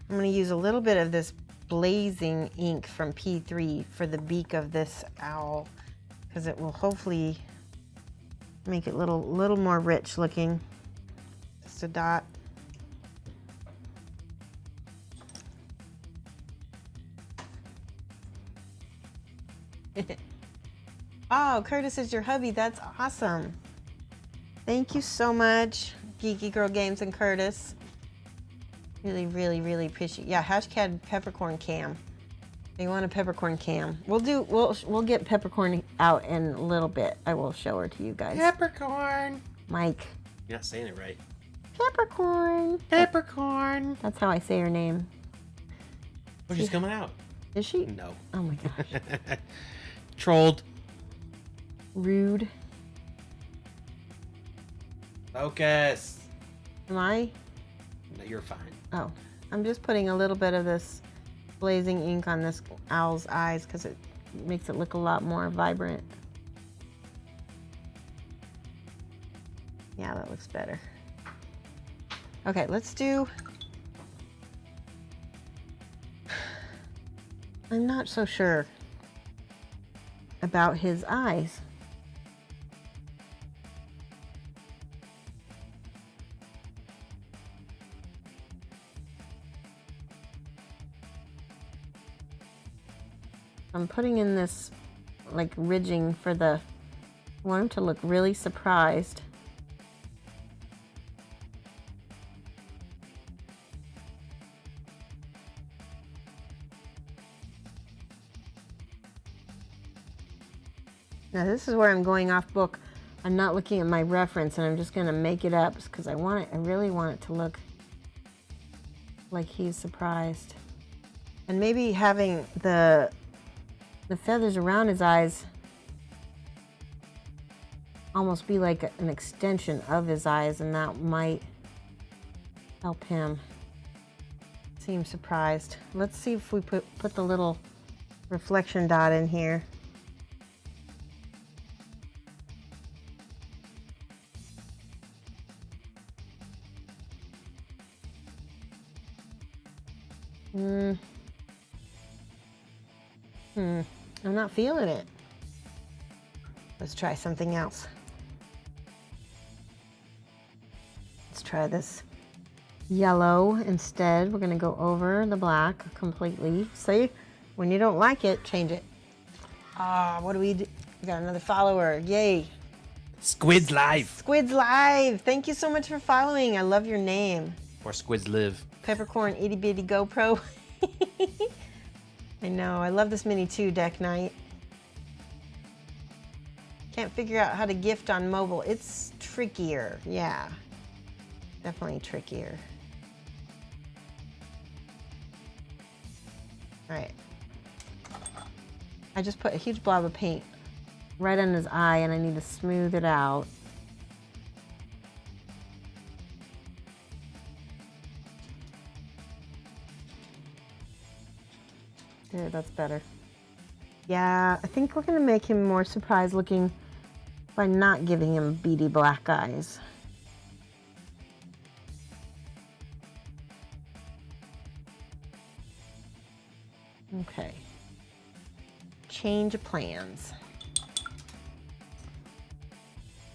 I'm going to use a little bit of this blazing ink from P3 for the beak of this owl, because it will hopefully make it a little more rich looking. Just a dot. Oh, Curtis is your hubby. That's awesome. Thank you so much, Geeky Girl Games and Curtis. Really, really, really appreciate. Yeah, hashtag peppercorn cam. You want a peppercorn cam? We'll get peppercorn out in a little bit. I will show her to you guys. Peppercorn. Mike. You're not saying it right. Peppercorn. Peppercorn. That's how I say her name. Oh, she's coming out. Is she? No. Oh my gosh. Trolled. Rude. Focus. Am I? No, you're fine. Oh, I'm just putting a little bit of this blazing ink on this owl's eyes because it makes it look a lot more vibrant. Yeah, that looks better. Okay, let's do... I'm not so sure about his eyes. I'm putting in this like ridging for the... I want him to look really surprised. Now this is where I'm going off book. I'm not looking at my reference and I'm just gonna make it up because I really want it to look like he's surprised. And maybe having the feathers around his eyes almost be like an extension of his eyes, and that might help him seem surprised. Let's see if we put the little reflection dot in here. I'm not feeling it. Let's try something else. Let's try this yellow instead. We're gonna go over the black completely. See, when you don't like it, change it. Ah, what do we do? We got another follower, yay. Squids Live. Squids Live, thank you so much for following. I love your name. Or Squids Live. Peppercorn itty bitty GoPro. I know, I love this mini too, Deck Knight. Can't figure out how to gift on mobile. It's trickier, yeah. Definitely trickier. All right. I just put a huge blob of paint right on his eye and I need to smooth it out. There, that's better. Yeah, I think we're gonna make him more surprised looking by not giving him beady black eyes. Okay. Change of plans.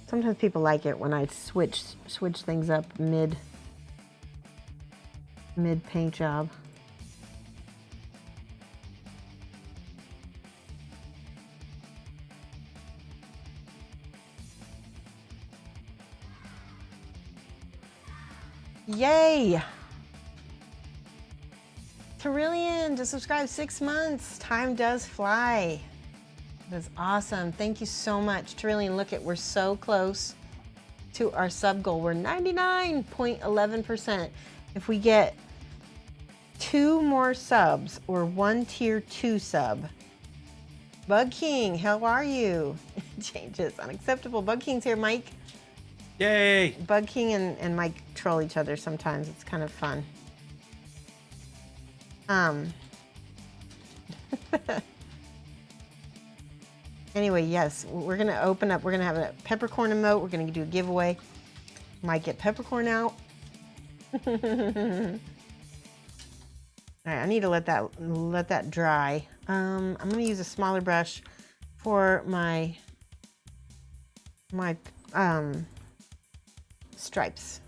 Sometimes people like it when I switch things up mid paint job. Yay! Terillian just subscribed 6 months. Time does fly. That's awesome. Thank you so much. Terillian, look at, we're so close to our sub goal. We're 99.11%. If we get 2 more subs or 1 tier 2 sub. Bug King, how are you? Changes, unacceptable. Bug King's here, Mike. Yay! Bug King and Mike troll each other sometimes. It's kind of fun. Anyway, yes, we're gonna open up. We're gonna have a peppercorn emote. We're gonna do a giveaway. Might get peppercorn out. All right, I need to let that dry. I'm gonna use a smaller brush for my stripes.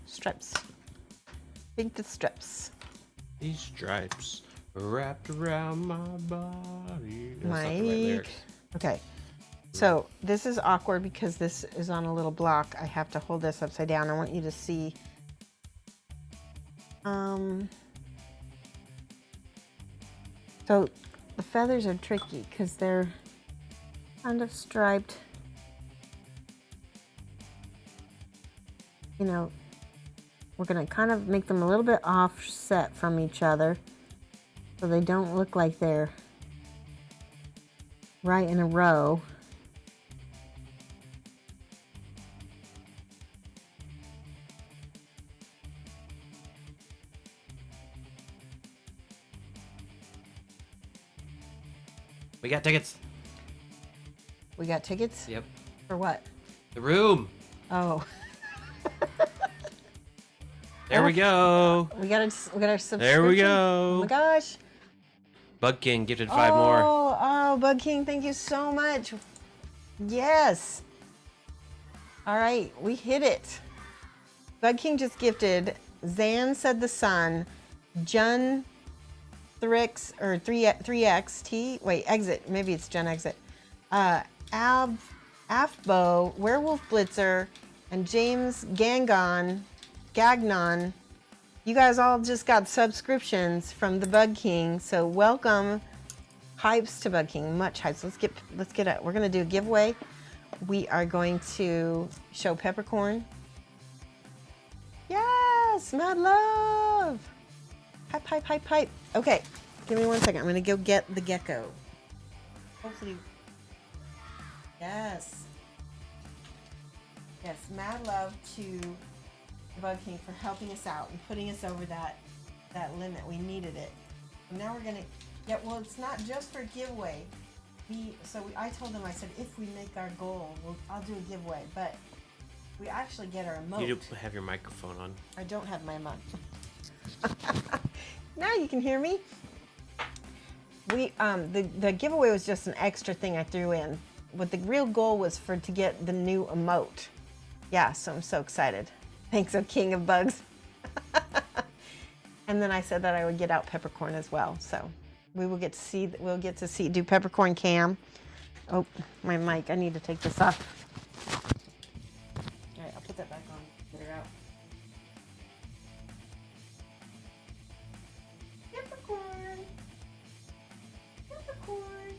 Think the stripes. These stripes wrapped around my body. That's not the right Mike. lyrics. Okay. So this is awkward because this is on a little block. I have to hold this upside down. I want you to see. So the feathers are tricky because they're kind of striped. You know, we're gonna kind of make them a little bit offset from each other so they don't look like they're right in a row. We got tickets. We got tickets? Yep. For what? The room. Oh. There we go. We got our subscription. There we go. Oh my gosh. Bug King gifted 5 more. Oh, Bug King, thank you so much. Yes. All right, we hit it. Bug King just gifted Zan Said the Sun, Jun Thrix or 3XT. Wait, Exit. Maybe it's Jun Exit. Afbo, Werewolf Blitzer, and James Gagnon. You guys all just got subscriptions from the Bug King, so welcome. Hypes to Bug King, much hypes. Let's get it. We're gonna do a giveaway. We are going to show Peppercorn. Yes, mad love. Hype, hype, hype, hype. Okay, give me 1 second. I'm gonna go get the gecko. Hopefully, yes. Yes, mad love to Bug King for helping us out and putting us over that limit. We needed it. And now we're gonna well, it's not just for a giveaway. I told them, I said, if we make our goal, I'll do a giveaway. But we actually get our emote. You do have your microphone on. I don't have my mic. Now you can hear me. The giveaway was just an extra thing I threw in. But the real goal was to get the new emote. Yeah, so I'm so excited. Thanks, O King of Bugs. And then I said that I would get out Peppercorn as well. So we'll get to see do Peppercorn cam. Oh, my mic. I need to take this off. All right, I'll put that back on. Get her out. Peppercorn. Peppercorn.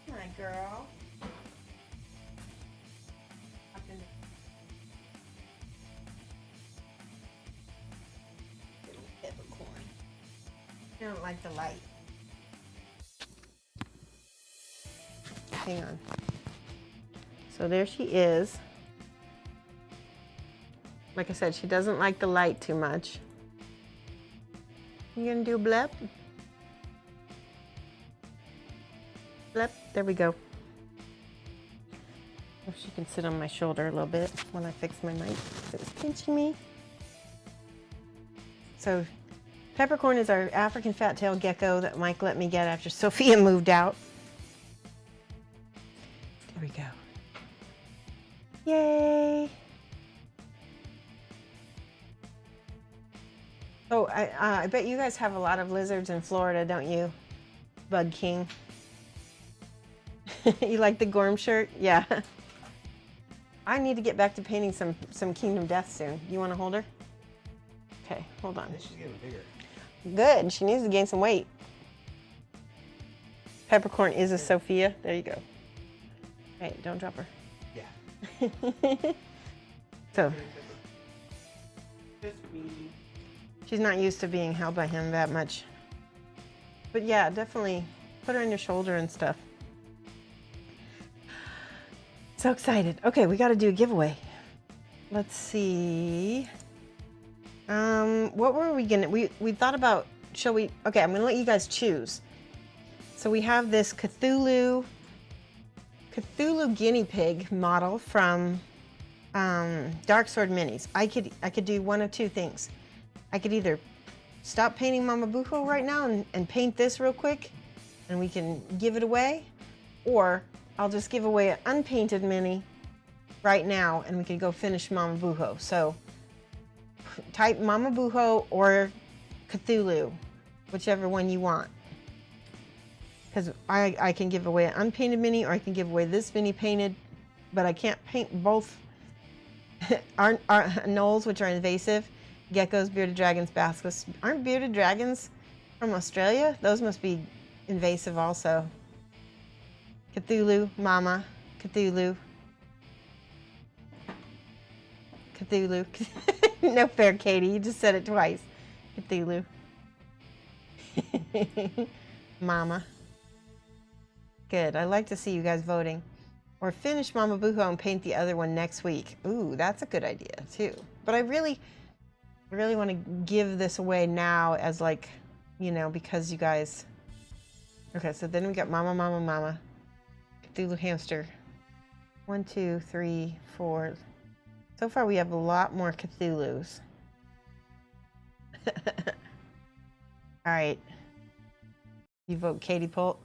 My girl. Peppercorn. I don't like the light. Hang on. So there she is. Like I said, she doesn't like the light too much. You gonna do a blep? Blep. There we go. If she can sit on my shoulder a little bit when I fix my mic. It's pinching me. So Peppercorn is our African fat-tailed gecko that Mike let me get after Sophia moved out. There we go. Yay! Oh, I bet you guys have a lot of lizards in Florida, don't you? Bug King. You like the Gorm shirt? Yeah. I need to get back to painting some Kingdom Death soon. You want to hold her? Okay, hold on. She's getting bigger. Good. She needs to gain some weight. Peppercorn is a Sophia. There you go. Hey, don't drop her. Yeah. So. She's not used to being held by him that much. But yeah, definitely put her on your shoulder and stuff. So excited. Okay, we got to do a giveaway. Let's see. What were we gonna? We thought about. Shall we? Okay, I'm gonna let you guys choose. So we have this Cthulhu guinea pig model from Dark Sword Minis. I could do one of two things. I could either stop painting Mama Booho right now and paint this real quick, and we can give it away, or I'll just give away an unpainted mini right now, and we could go finish Mama Booho. So type Mama Booho or Cthulhu whichever one you want. Because I can give away an unpainted mini, or I can give away this mini painted, but I can't paint both. Our gnolls, which are invasive, geckos, bearded dragons, basilisks. Aren't bearded dragons from Australia? Those must be invasive also. Cthulhu, Mama, Cthulhu. Cthulhu. No fair, Katie. You just said it twice. Cthulhu. Mama. Good. I like to see you guys voting. Or finish Mama Booho and paint the other one next week. Ooh, that's a good idea too. But I really want to give this away now as like, you know, because you guys. Okay, so then we got Mama, Mama, Mama. Cthulhu hamster. 1, 2, 3, 4. So far we have a lot more Cthulhus. All right. You vote Katie Pult.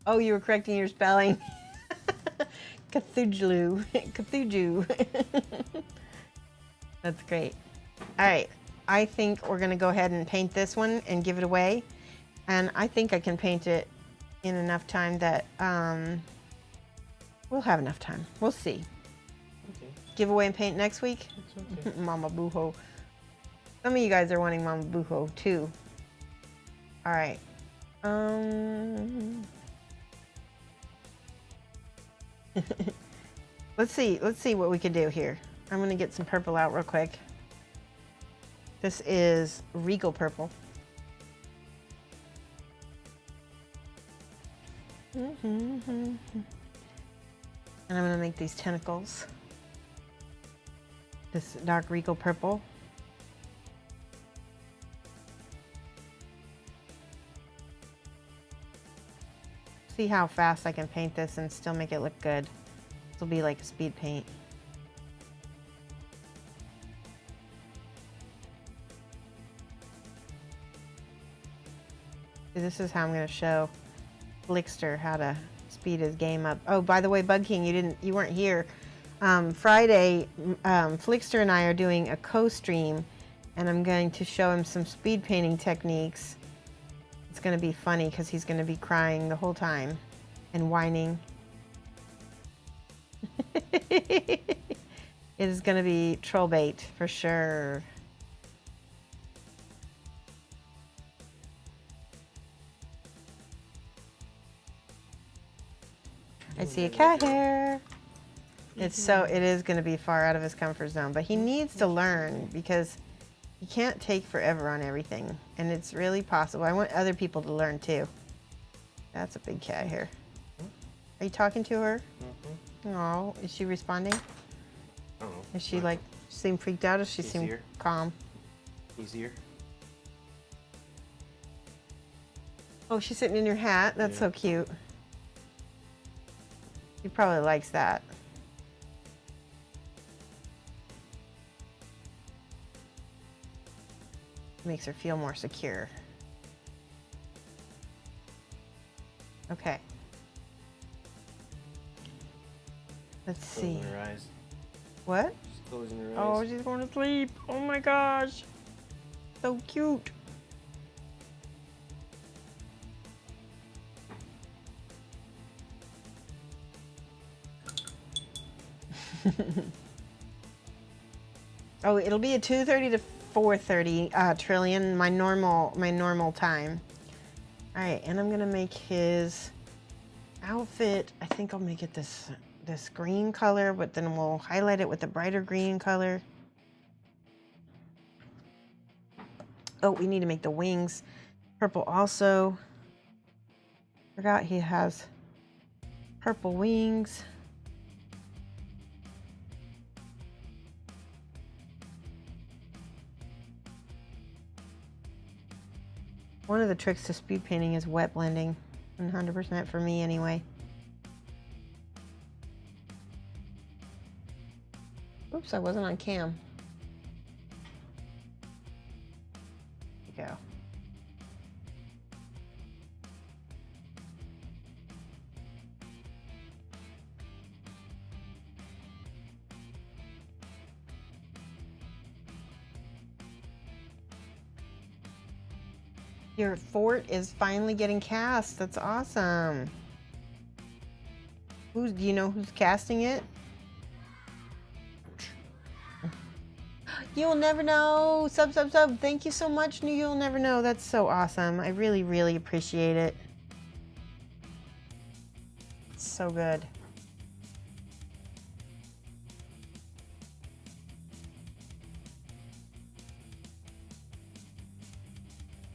Oh, you were correcting your spelling. Cthulhu. Cthulhu. That's great. All right. I think we're going to go ahead and paint this one and give it away. And I think I can paint it in enough time that we'll have enough time. We'll see. Okay. Give away and paint next week? It's okay. Mama Booho. Some of you guys are wanting Mama Booho too. All right. Let's see what we can do here. I'm gonna get some purple out real quick. This is Regal Purple. And I'm gonna make these tentacles. This dark Regal Purple. See how fast I can paint this and still make it look good. This will be like a speed paint. This is how I'm going to show Flickster how to speed his game up. Oh, by the way, Bug King, you weren't here. Friday, Flickster and I are doing a co-stream, and I'm going to show him some speed painting techniques. It's going to be funny because he's going to be crying the whole time and whining. It is going to be troll bait for sure. I see a cat hair. It is going to be far out of his comfort zone, but he needs to learn because you can't take forever on everything, and it's really possible. I want other people to learn too. That's a big cat hair. Are you talking to her? Oh, is she responding? I don't know. Is she like seem freaked out, or she seem Easier. calm? Easier. Oh, she's sitting in your hat. That's so cute. She probably likes that. Makes her feel more secure. Okay. Let's see. Closing her eyes. What? She's closing her eyes. Oh, she's going to sleep. Oh my gosh. So cute. Oh, it'll be a 2:30 to 4:30 trillion, my normal time. All right, and I'm gonna make his outfit. I think I'll make it this green color, but then we'll highlight it with a brighter green color. Oh, we need to make the wings purple also. Forgot he has purple wings. One of the tricks to speed painting is wet blending, 100% for me anyway. Oops, I wasn't on cam. There you go. Your fort is finally getting cast. That's awesome. Do you know who's casting it? You'll never know. Sub. Thank you so much. You'll never know. That's so awesome. I really, really appreciate it. It's so good.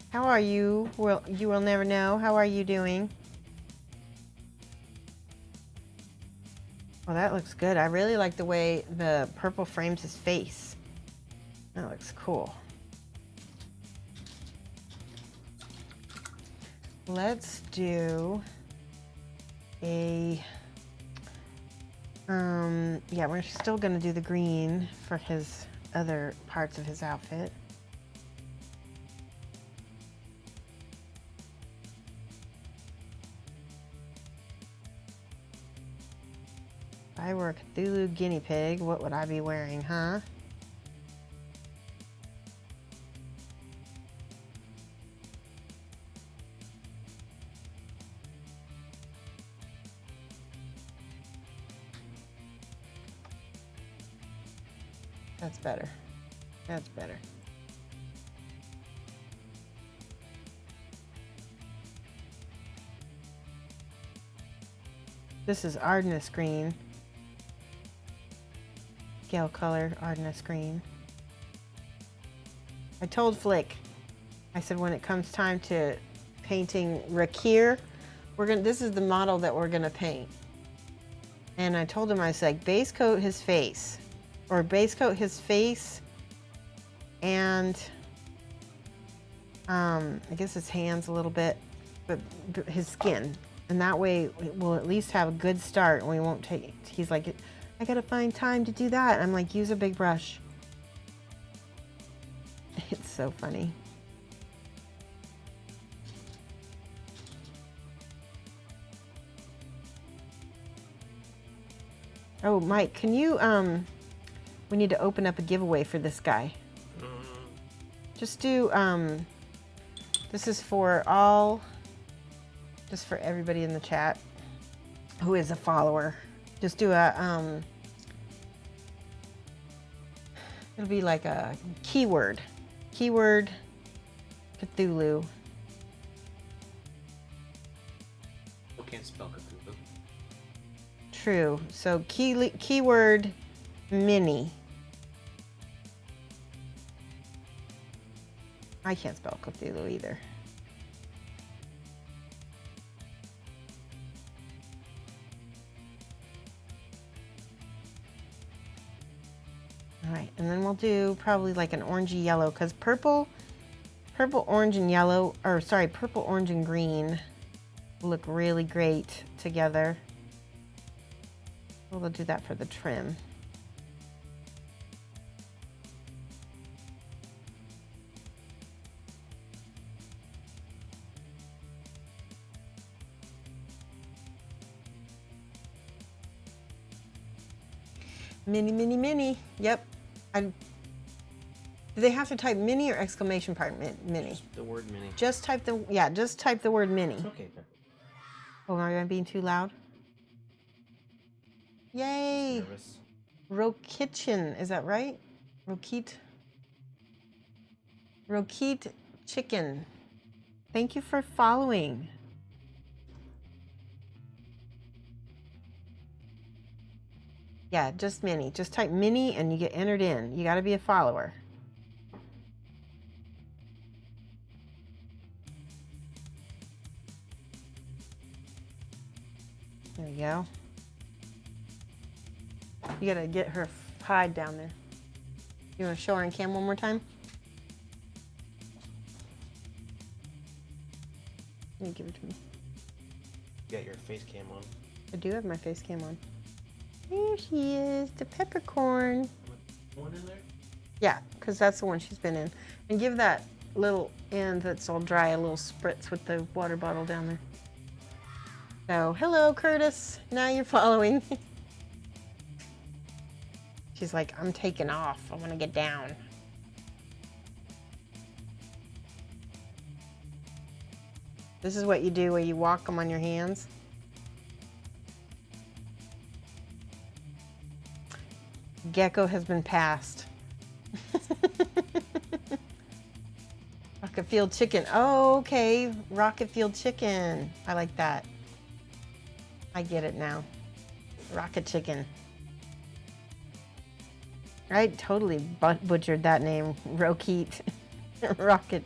How are you? Well, you will never know. How are you doing? Well, that looks good. I really like the way the purple frames his face. That looks cool. Let's do a, yeah, we're still gonna do the green for his other parts of his outfit. If I were a Cthulhu guinea pig, what would I be wearing, huh? That's better. That's better. This is Ardennis green. Scale color, Ardennis green. I told Flick, I said when it comes time to painting Rakir, this is the model that we're gonna paint. And I told him, I said, base coat his face. Or base coat his face and I guess his hands a little bit, but his skin. And that way we'll at least have a good start and we won't take, he's like, I gotta find time to do that. I'm like, use a big brush. It's so funny. Oh, Mike, can you, we need to open up a giveaway for this guy. Just do, this is for all, just for everybody in the chat who is a follower. Just do a, it'll be like a keyword Cthulhu. People can't spell Cthulhu. True. So keyword mini. I can't spell Cthulhu either. All right, and then we'll do probably like an orangey yellow because purple, orange, and yellow, or sorry, purple, orange, and green look really great together. We'll do that for the trim. Mini. Yep. Do they have to type mini or exclamation point mini? Just the word mini. Just type the word mini. Okay. Oh, am I being too loud? Yay! Rokitchen, is that right? Rokit chicken. Thank you for following. Yeah, just mini. Just type mini and you get entered in. You got to be a follower. There we go. You got to get her hide down there. You want to show her on cam one more time? Let me give it to me. You got your face cam on. I do have my face cam on. There she is, the peppercorn. One in there? Yeah, because that's the one she's been in. And give that little end that's all dry a little spritz with the water bottle down there. So, hello, Curtis. Now you're following. She's like, I'm taking off. I want to get down. This is what you do where you walk them on your hands. Gecko has been passed. Rocket Field Chicken. Oh, okay. Rocket Field Chicken. I like that. I get it now. Rocket Chicken. I totally butchered that name. Rokeet. Rocket.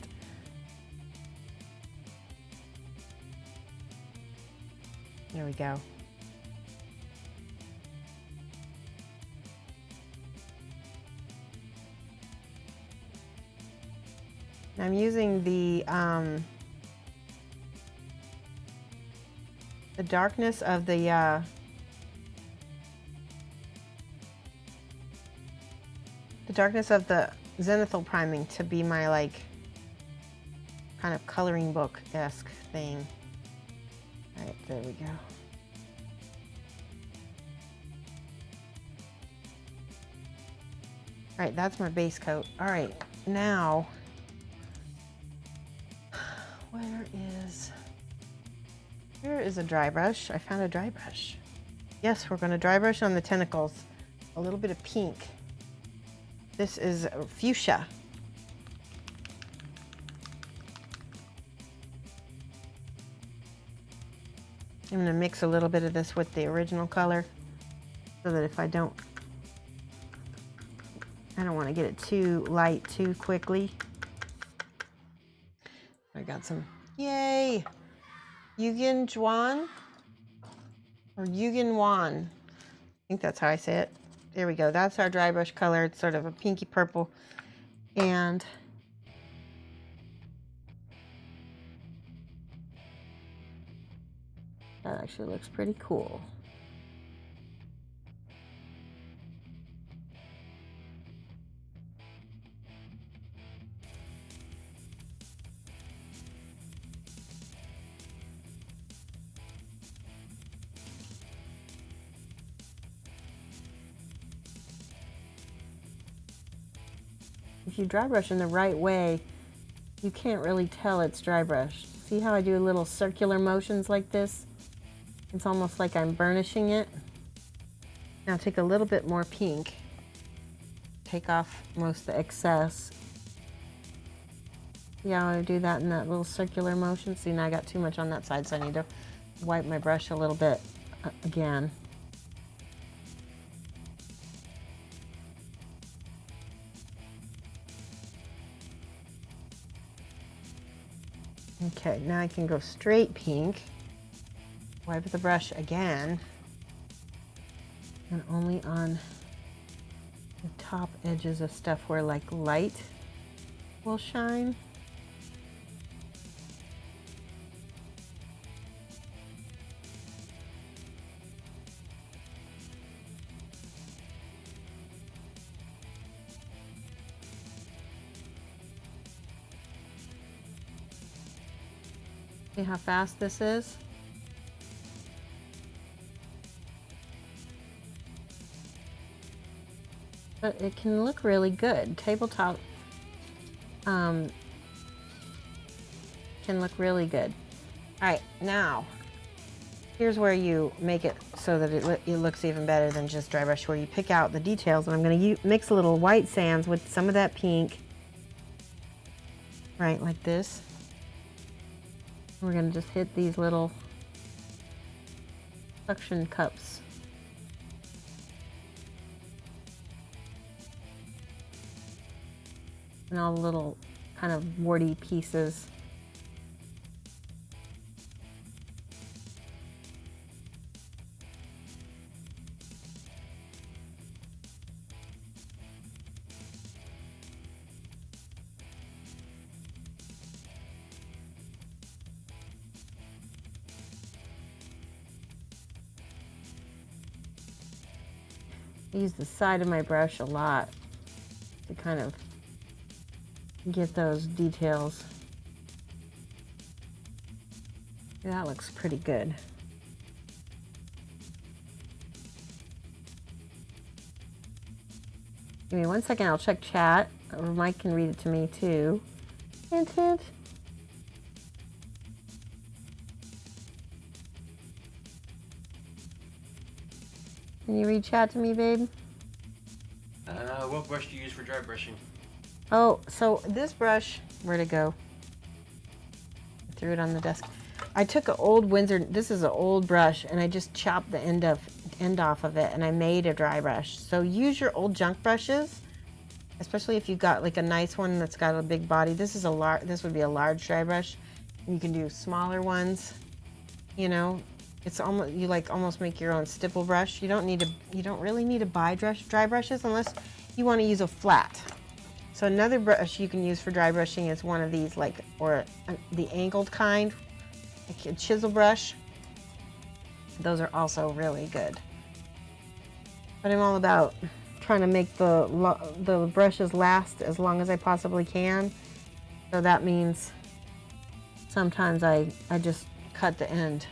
There we go. I'm using the darkness of the zenithal priming to be my like kind of coloring book-esque thing. All right, there we go. All right, that's my base coat. All right, now, here is a dry brush. I found a dry brush. Yes, we're gonna dry brush on the tentacles. A little bit of pink. This is fuchsia. I'm gonna mix a little bit of this with the original color so that if I don't want to get it too light too quickly. I got some, yay! Yugen Juan or Yugen Wan. I think that's how I say it. There we go. That's our dry brush color. It's sort of a pinky purple. And that actually looks pretty cool. If you dry brush in the right way, you can't really tell it's dry brushed. See how I do little circular motions like this? It's almost like I'm burnishing it. Now take a little bit more pink. Take off most of the excess. See how I do that in that little circular motion? See, now I got too much on that side, so I need to wipe my brush a little bit again. Okay, now I can go straight pink. Wipe the brush again. And only on the top edges of stuff where like light will shine. See how fast this is? But it can look really good. Tabletop can look really good. All right, now here's where you make it so that it looks even better than just dry brush, where you pick out the details. And I'm going to mix a little white sands with some of that pink, right, like this. We're going to just hit these little suction cups. And all the little kind of warty pieces. I use the side of my brush a lot to kind of get those details. That looks pretty good. Give me 1 second, I'll check chat, or Mike can read it to me too. Hint, hint. Can you read chat to me, babe? What brush do you use for dry brushing? Oh, so this brush, where'd it go? I threw it on the desk. I took an old Windsor, this is an old brush, and I just chopped the end off of it, and I made a dry brush. So use your old junk brushes, especially if you got like a nice one that's got a big body. This would be a large dry brush. You can do smaller ones. You know, it's almost, you like almost make your own stipple brush. You don't really need to buy dry brushes unless you want to use a flat. So another brush you can use for dry brushing is one of these, like, or the angled kind, like a chisel brush. Those are also really good. But I'm all about trying to make the brushes last as long as I possibly can. So that means sometimes I just cut the end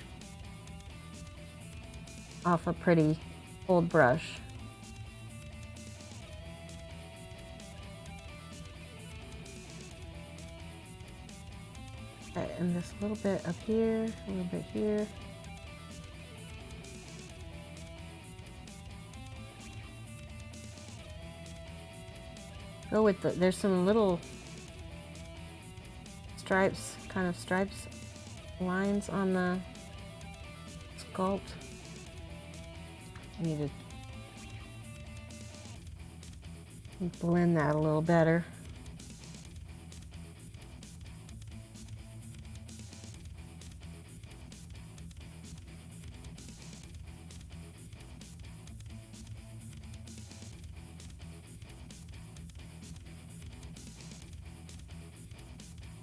off a pretty old brush. Okay, and this little bit up here, a little bit here. Go with there's some little stripes, lines on the sculpt. I need to blend that a little better.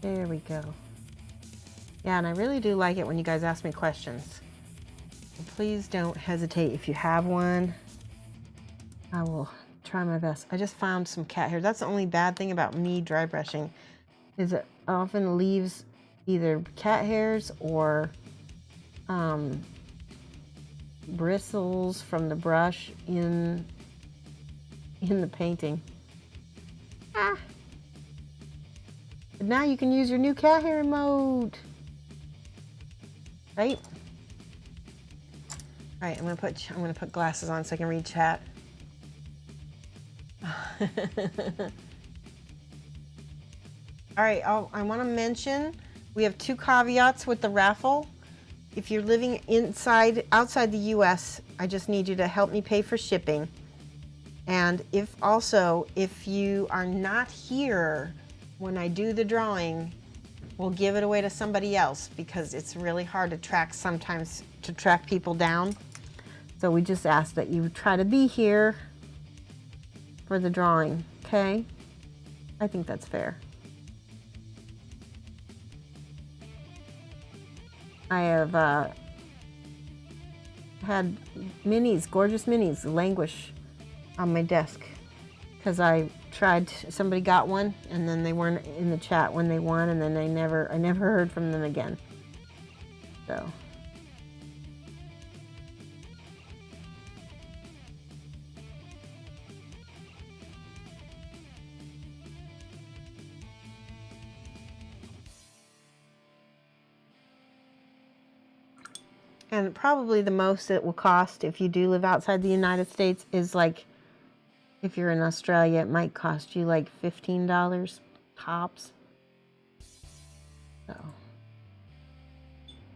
There we go. Yeah, and I really do like it when you guys ask me questions. So please don't hesitate. If you have one, I will try my best. I just found some cat hair. That's the only bad thing about me dry brushing, is it often leaves either cat hairs or bristles from the brush in the painting. But now you can use your new cat hair mode, right? All right, I'm gonna put glasses on so I can read chat. All right, I want to mention we have 2 caveats with the raffle. If you're living outside the U.S., I just need you to help me pay for shipping. And if you are not here when I do the drawing, we'll give it away to somebody else, because it's really hard to track people down. So we just ask that you try to be here for the drawing, okay? I think that's fair. I have had gorgeous minis languish on my desk because I tried, somebody got one and then they weren't in the chat when they won, and then I never heard from them again. So and probably the most it will cost if you do live outside the United States is, like, if you're in Australia, it might cost you like $15 tops. So,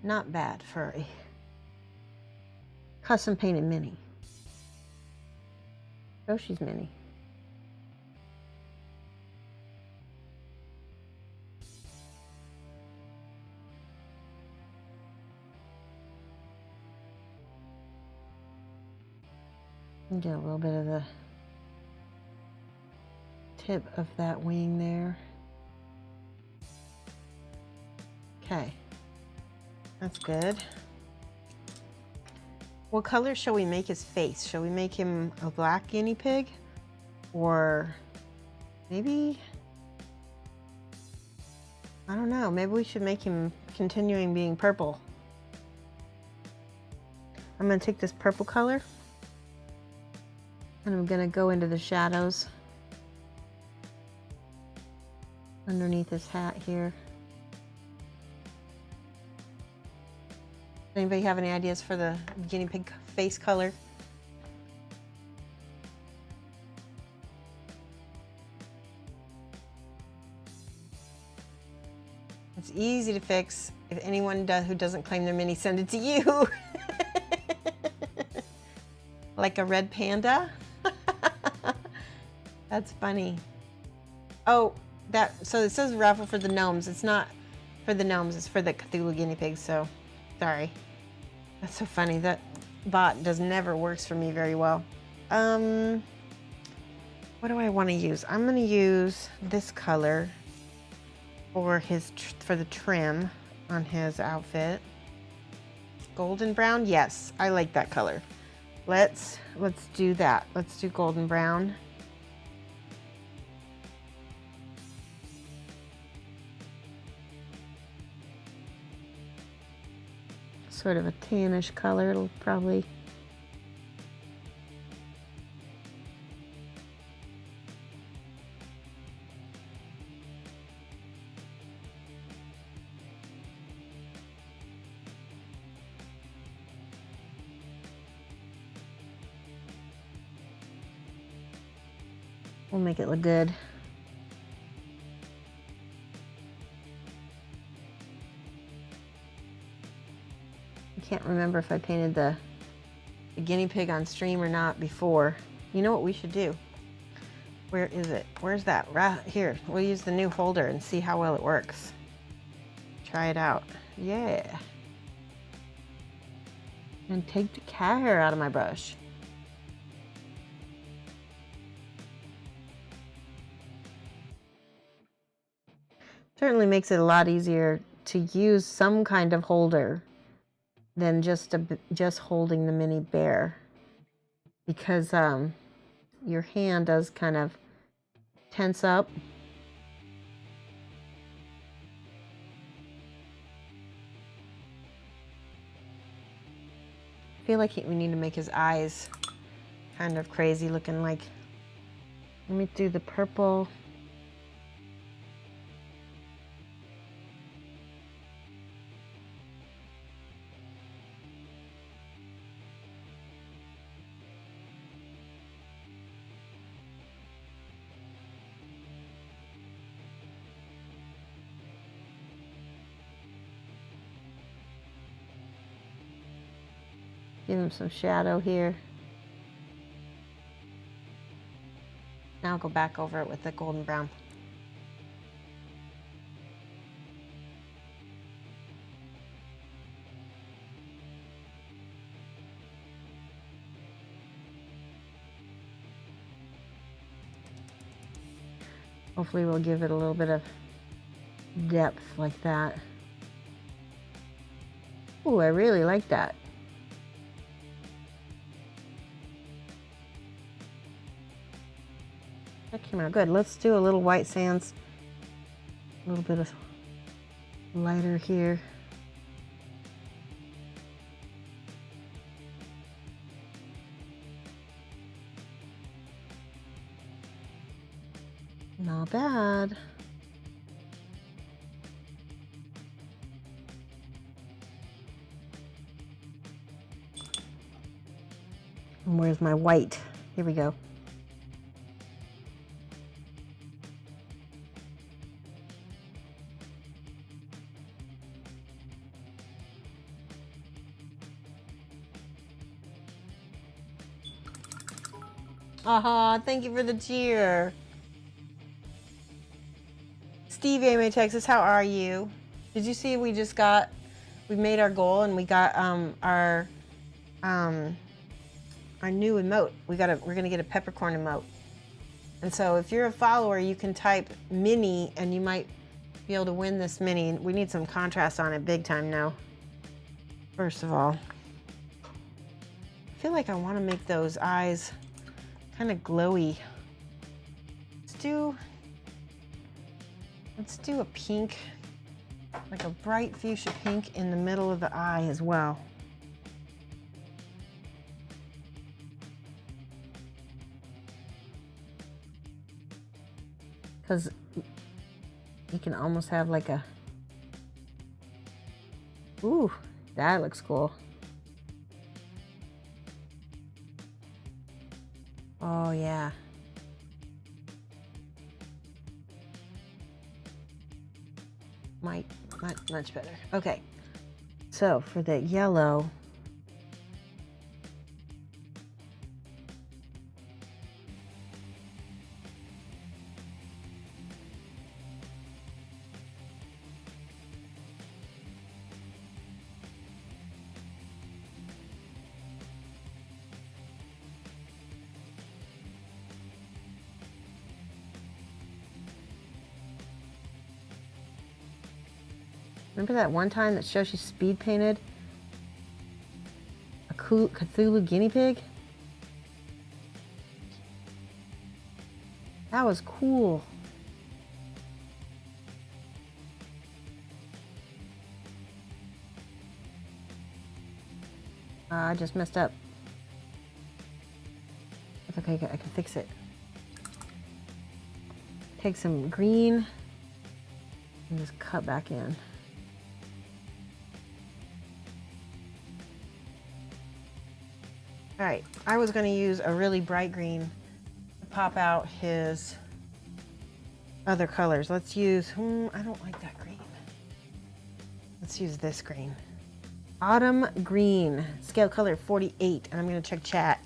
not bad for a custom painted mini. Shoshie's mini. Get a little bit of the tip of that wing there. Okay, that's good. What color shall we make his face? Shall we make him a black guinea pig? Or maybe, I don't know, maybe we should make him continuing being purple. I'm gonna take this purple color and I'm gonna go into the shadows underneath his hat here. Anybody have any ideas for the guinea pig face color? It's easy to fix. If anyone who doesn't claim their mini, send it to you. Like a red panda. That's funny. Oh, so it says raffle for the gnomes. It's not for the gnomes, it's for the Cthulhu guinea pigs, so sorry. That's so funny. That bot never works for me very well. What do I want to use? I'm going to use this color for the trim on his outfit. Golden brown? Yes, I like that color. Let's do that. Let's do golden brown. Sort of a tannish color. It'll probably we'll make it look good. I can't remember if I painted the guinea pig on stream or not before. You know what we should do? Where is it? Where's that? Right here. We'll use the new holder and see how well it works. Try it out. Yeah. And take the cat hair out of my brush. Certainly makes it a lot easier to use some kind of holder than just holding the mini bear, because your hand does kind of tense up. I feel like we need to make his eyes kind of crazy looking. Like, let me do the purple. Give him some shadow here. Now I'll go back over it with the golden brown. Hopefully we'll give it a little bit of depth like that. Ooh, I really like that. That came out good. Let's do a little white sands. A little bit of lighter here. Not bad. And where's my white? Here we go. Aha, thank you for the cheer. Steve A. Texas, how are you? Did you see we made our goal and we got our new emote. We're gonna get a peppercorn emote. And so if you're a follower, you can type mini and you might be able to win this mini. We need some contrast on it big time now. First of all, I feel like I want to make those eyes kind of glowy. Let's do a pink, like a bright fuchsia pink in the middle of the eye as well. Because you can almost have like a, ooh, that looks cool. Oh yeah. Much better. Okay. So for the yellow, remember that one time that Shoshie speed painted a Cthulhu guinea pig? That was cool. I just messed up. That's okay, I can fix it. Take some green and just cut back in. All right, I was going to use a really bright green to pop out his other colors. Let's use, I don't like that green. Let's use this green. Autumn green, scale color 48, and I'm going to check chat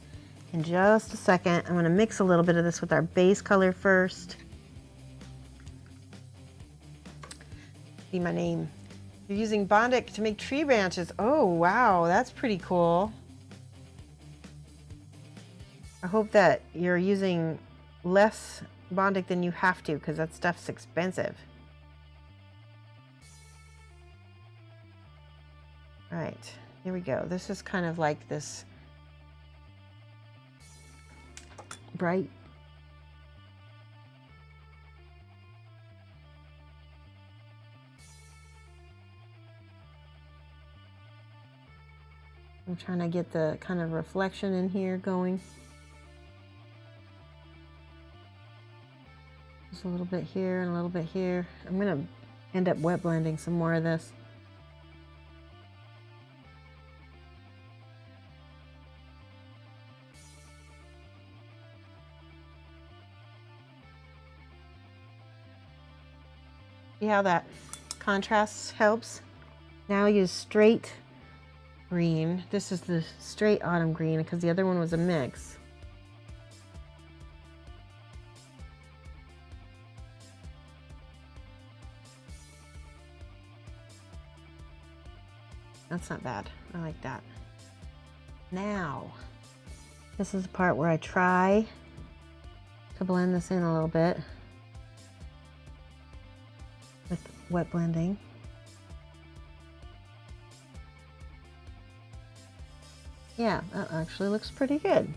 in just a second. I'm going to mix a little bit of this with our base color first. See my name. You're using Bondic to make tree branches. Oh, wow, that's pretty cool. I hope that you're using less Bondic than you have to, because that stuff's expensive. All right, here we go. This is kind of like this bright. I'm trying to get the kind of reflection in here going. Just a little bit here and a little bit here. I'm gonna end up wet blending some more of this. See how that contrast helps? Now use straight green. This is the straight autumn green because the other one was a mix. That's not bad. I like that. Now, this is the part where I try to blend this in a little bit with wet blending. Yeah, that actually looks pretty good.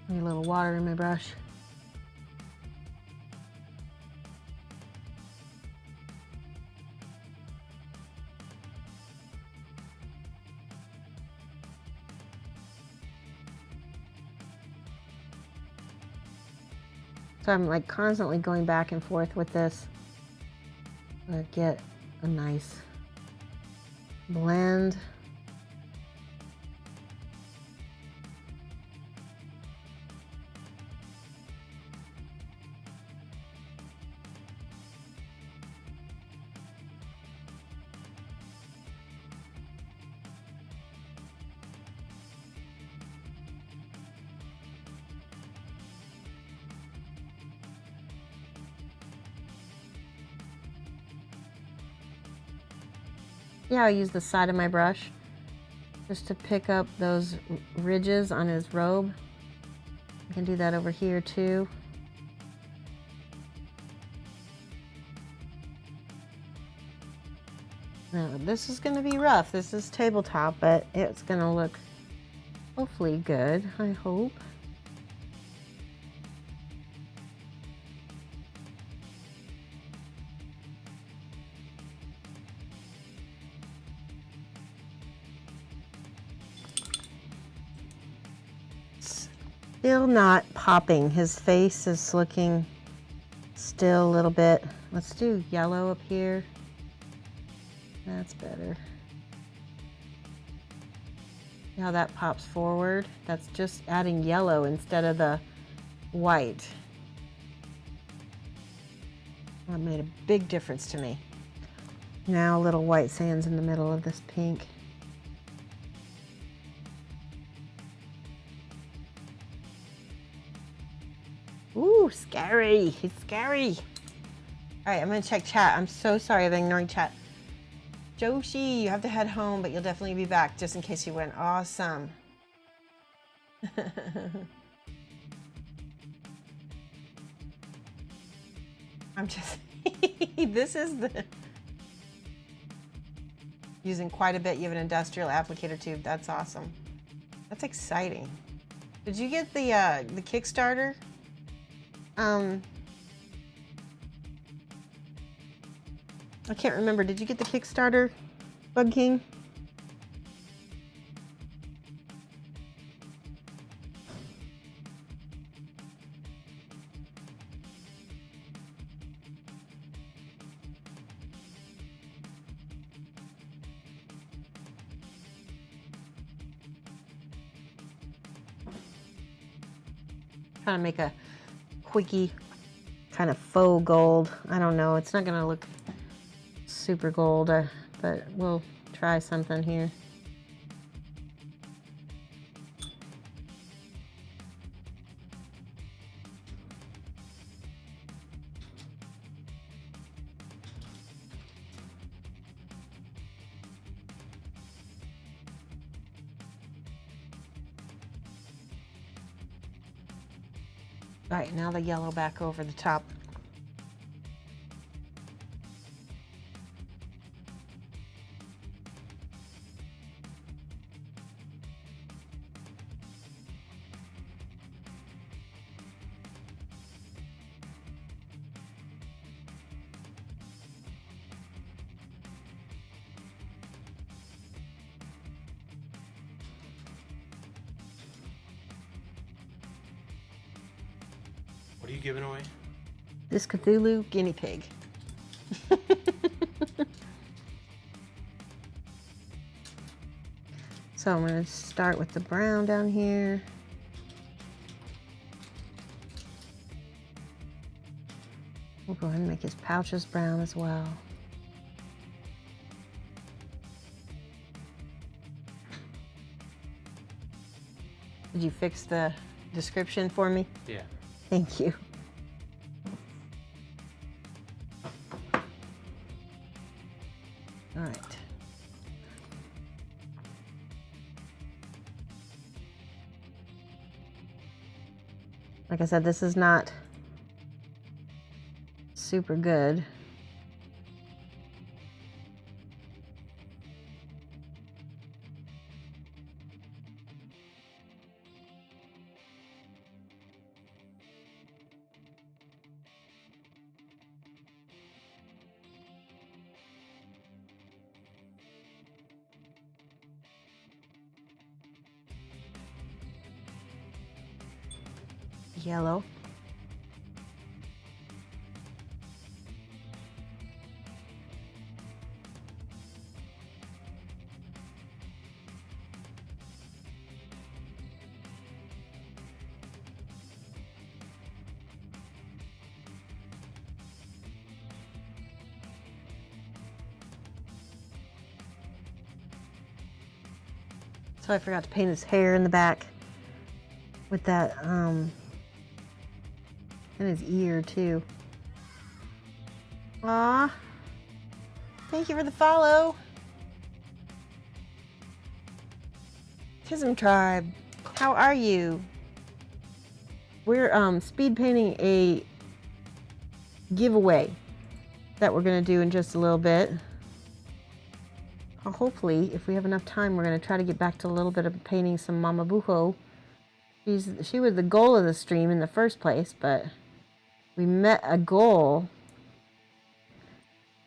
Need a little water in my brush. So I'm like constantly going back and forth with this to get a nice blend. Yeah, I use the side of my brush just to pick up those ridges on his robe. I can do that over here too. Now, this is going to be rough. This is tabletop, but it's going to look hopefully good, I hope. Still not popping. His face is looking still a little bit. Let's do yellow up here. That's better. See how that pops forward? That's just adding yellow instead of the white. That made a big difference to me. Now a little white sands in the middle of this pink. Ooh, scary. It's scary. All right, I'm gonna check chat. I'm so sorry I've been ignoring chat. Shoshie, you have to head home, but you'll definitely be back just in case you went. Awesome. I'm just, this is the, using quite a bit. You have an industrial applicator tube. That's awesome. That's exciting. Did you get the Kickstarter? I can't remember. Did you get the Kickstarter, Bug King? Trying to make a quickie kind of faux gold. I don't know. It's not going to look super gold, but we'll try something here. All right, now the yellow back over the top. What are you giving away? This Cthulhu guinea pig. So I'm going to start with the brown down here. We'll go ahead and make his pouches brown as well. Did you fix the description for me? Yeah. Thank you. All right. Like I said, this is not super good. Yellow. So I forgot to paint his hair in the back with that, and his ear too. Aw, thank you for the follow. Tism Tribe, how are you? We're speed painting a giveaway that we're gonna do in just a little bit. Hopefully, if we have enough time, we're gonna try to get back to a little bit of painting some Mama Buho. She was the goal of the stream in the first place, but we met a goal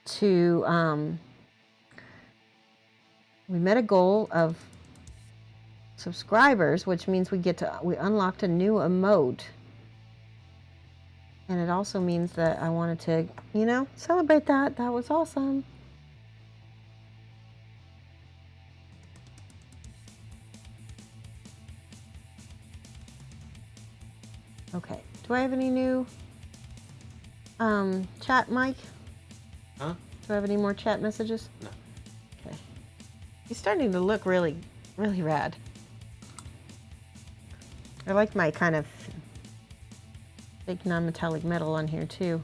to of subscribers, which means we unlocked a new emote, and it also means that I wanted to, celebrate that. That was awesome. Do I have any new chat, Mike? Huh? Do I have any more chat messages? No. Okay. He's starting to look really, really rad. I like my kind of fake non-metallic metal on here too.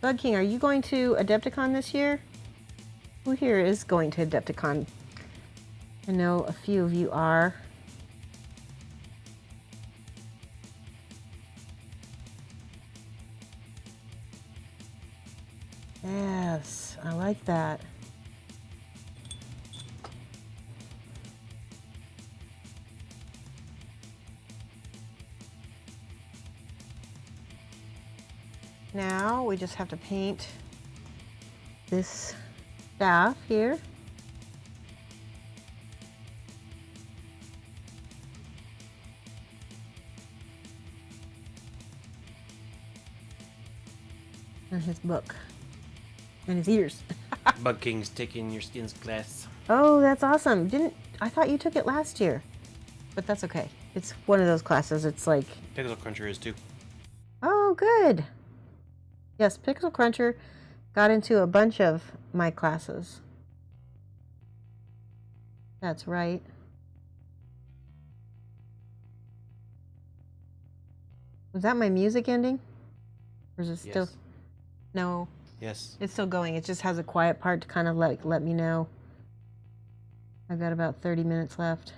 Bug King, are you going to Adepticon this year? Who here is going to Adepticon? I know a few of you are. Yes, I like that. Now we just have to paint this staff here. And his book. And his ears. Bug King's taking your skin's class. Oh, that's awesome. I thought you took it last year. But that's okay. It's one of those classes. It's like, Pixel Cruncher is too. oh, good. Yes, Pixel Cruncher got into a bunch of my classes. That's right. Was that my music ending? Or is it still? Yes. No, Yes. it's still going. It just has a quiet part to kind of like let me know. I've got about 30 minutes left.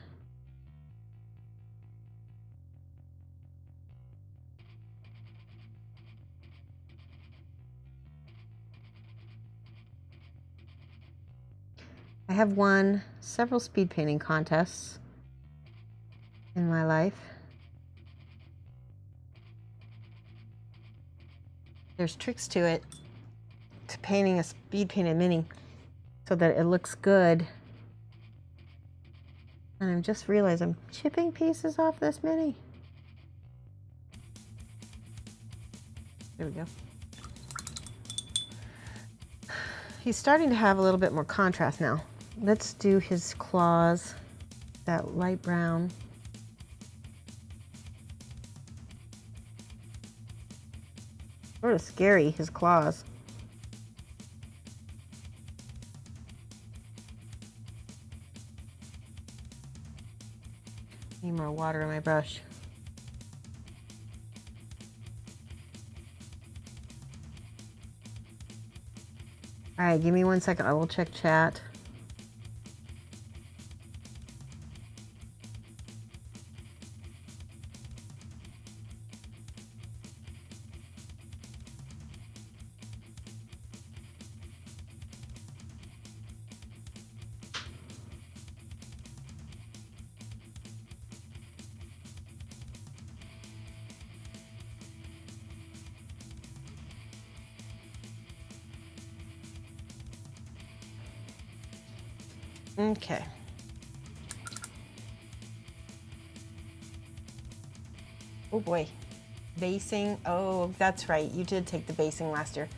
I have won several speed painting contests in my life. There's tricks to it, to painting a speed painted mini so that it looks good. And I've just realized I'm chipping pieces off this mini. There we go. He's starting to have a little bit more contrast now. Let's do his claws, that light brown. Sort of scary, his claws. Need more water in my brush. All right, give me 1 second. I will check chat. Okay. Oh boy. Basing. Oh, that's right. You did take the basing last year.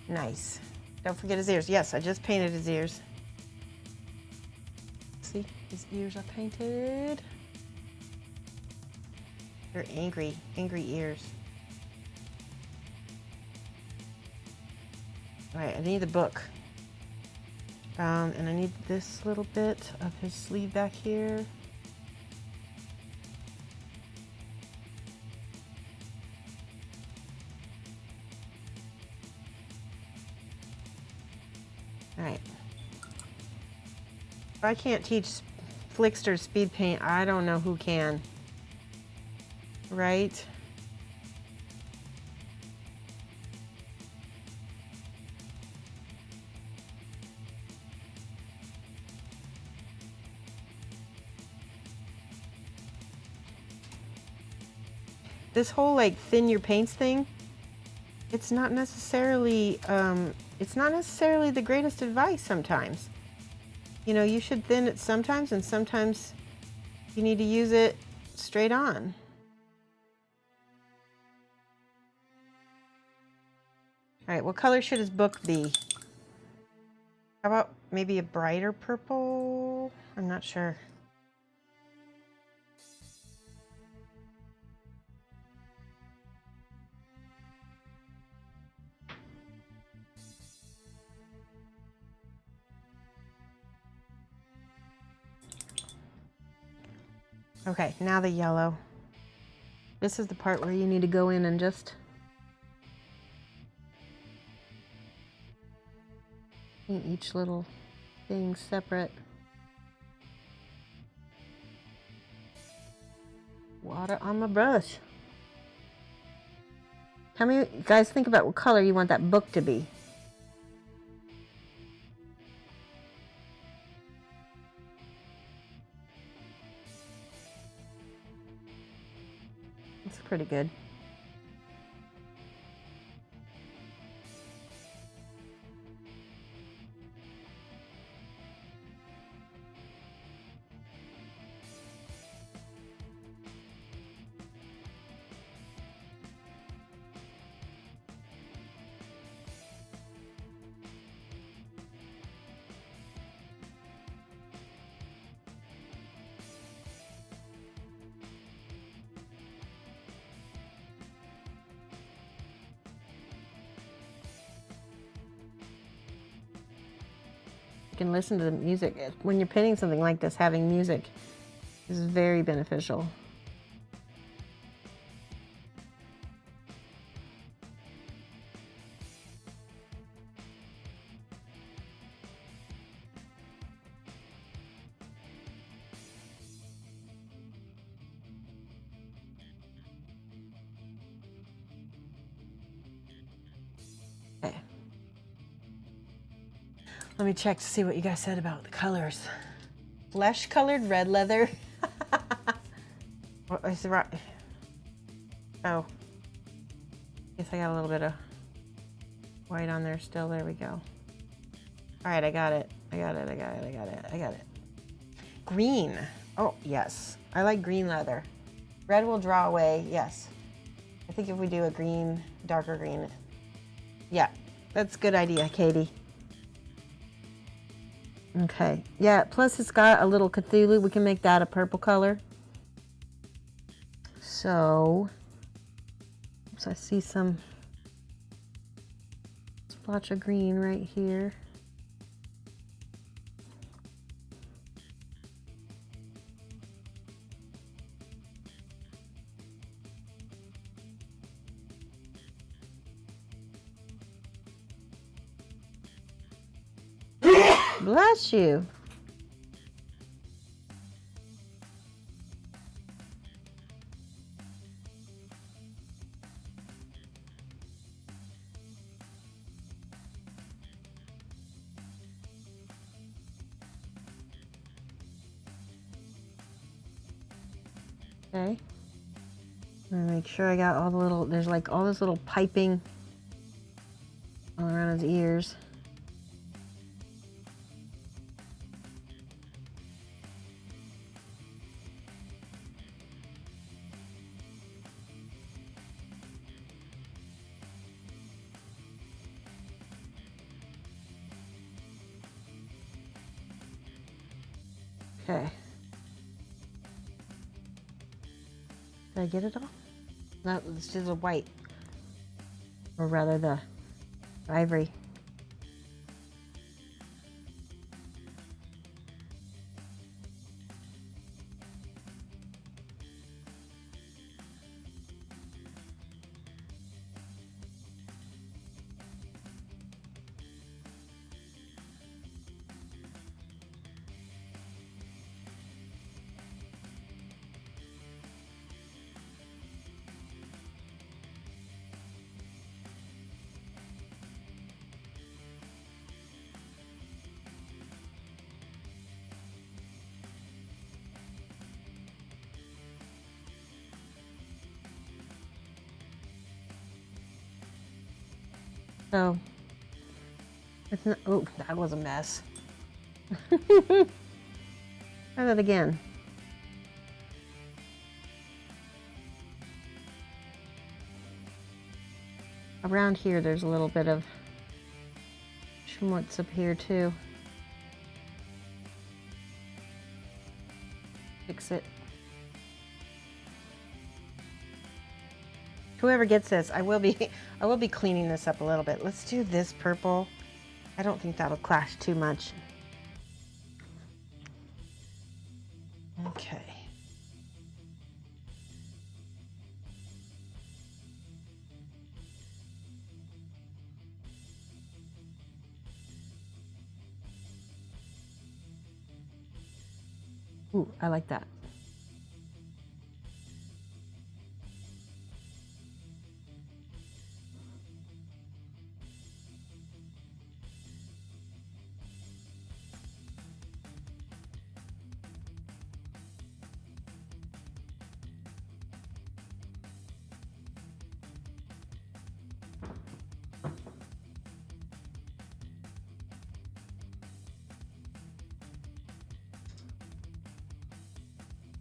Nice. Don't forget his ears. Yes, I just painted his ears. See, his ears are painted. They're angry ears. All right, I need the book. And I need this little bit of his sleeve back here. All right. If I can't teach Flickster speed paint, I don't know who can. Right? This whole like thin your paints thing, it's not necessarily the greatest advice sometimes. You know, you should thin it sometimes, and sometimes you need to use it straight on. All right, what color should his book be? How about maybe a brighter purple. I'm not sure. Okay, now the yellow. This is the part where you need to go in and just paint each little thing separate. Water on my brush. Tell me, guys, think about what color you want that book to be. It's pretty good. You can listen to the music. When you're painting something like this, having music is very beneficial. Okay. Let me check to see what you guys said about the colors. Flesh colored red leather. What is the right? Oh. Guess I got a little bit of white on there still. There we go. All right, I got it. I got it. Green. Oh, yes. I like green leather. Red will draw away. Yes. I think if we do a green, darker green. Yeah, that's a good idea, Katie. Okay, yeah, plus it's got a little Cthulhu. We can make that a purple color. So, oops, I see some splotch of green right here. Bless you. Okay. I'm gonna make sure I got all the little, there's like all this little piping all around his ears. Okay. Did I get it all? No, it's just a white. Or rather the ivory. So, it's not, oh, that was a mess. Try that again. Around here, there's a little bit of schmutz up here too. fix it. Whoever gets this, I will be cleaning this up a little bit. Let's do this purple. I don't think that'll clash too much. Okay. Ooh, I like that.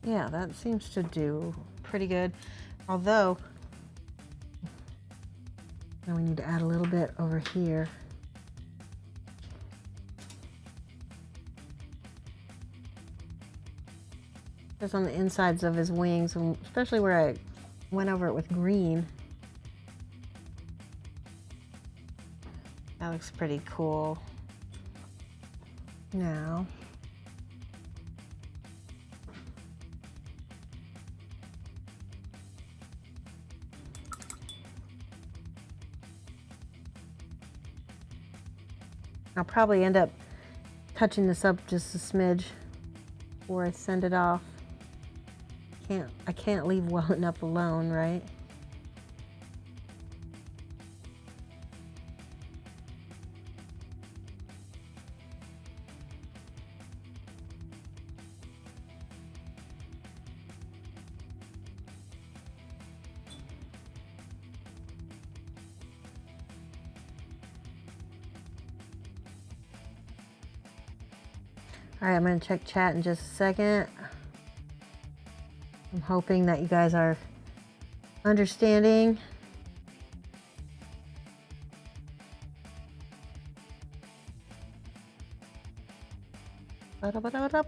Yeah, that seems to do pretty good. Although, now we need to add a little bit over here. Just on the insides of his wings, especially where I went over it with green. That looks pretty cool. Now, I'll probably end up touching this up just a smidge before I send it off. I can't leave well enough alone, right? All right, I'm gonna check chat in just a second. I'm hoping that you guys are understanding. Ba-da-ba-da-ba-da.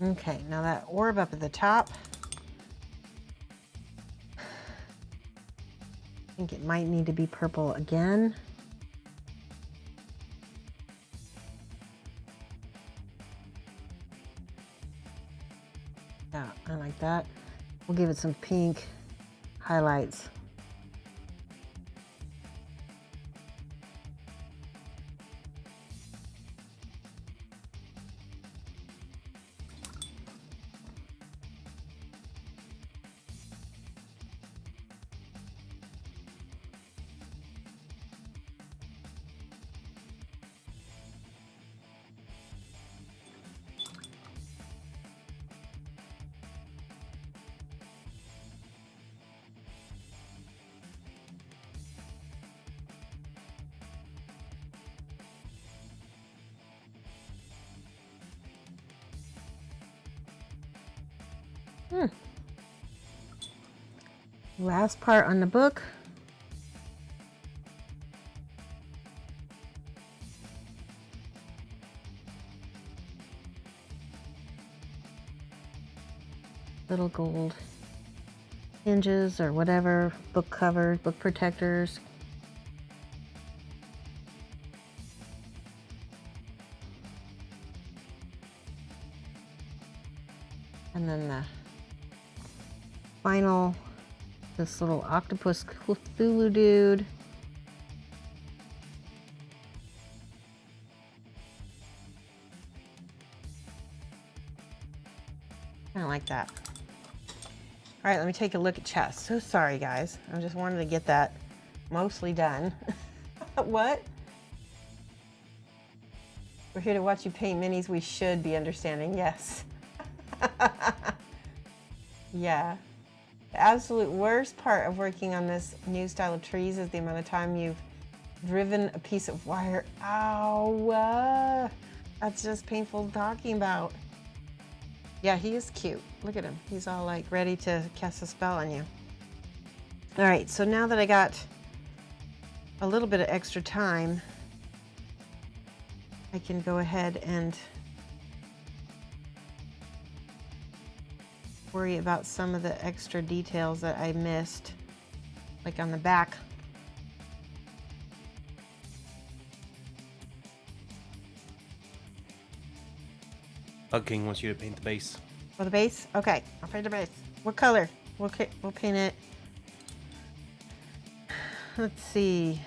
Okay, now that orb up at the top, I think it might need to be purple again. Yeah, I like that. We'll give it some pink highlights. Last part on the book. Little gold hinges or whatever, book covers, book protectors. And then the final, this little octopus Cthulhu dude. I don't like that. All right, let me take a look at chat. So sorry, guys. I just wanted to get that mostly done. What? We're here to watch you paint minis. We should be understanding. Yes. Yeah. The absolute worst part of working on this new style of trees is the amount of time you've driven a piece of wire. Ow! That's just painful talking about. Yeah, he is cute. Look at him. He's all like ready to cast a spell on you. All right, so now that I got a little bit of extra time, I can go ahead and worry about some of the extra details that I missed, like on the back. Bug King wants you to paint the base. Oh, the base? Okay, I'll paint the base. What color? We'll paint it. Let's see.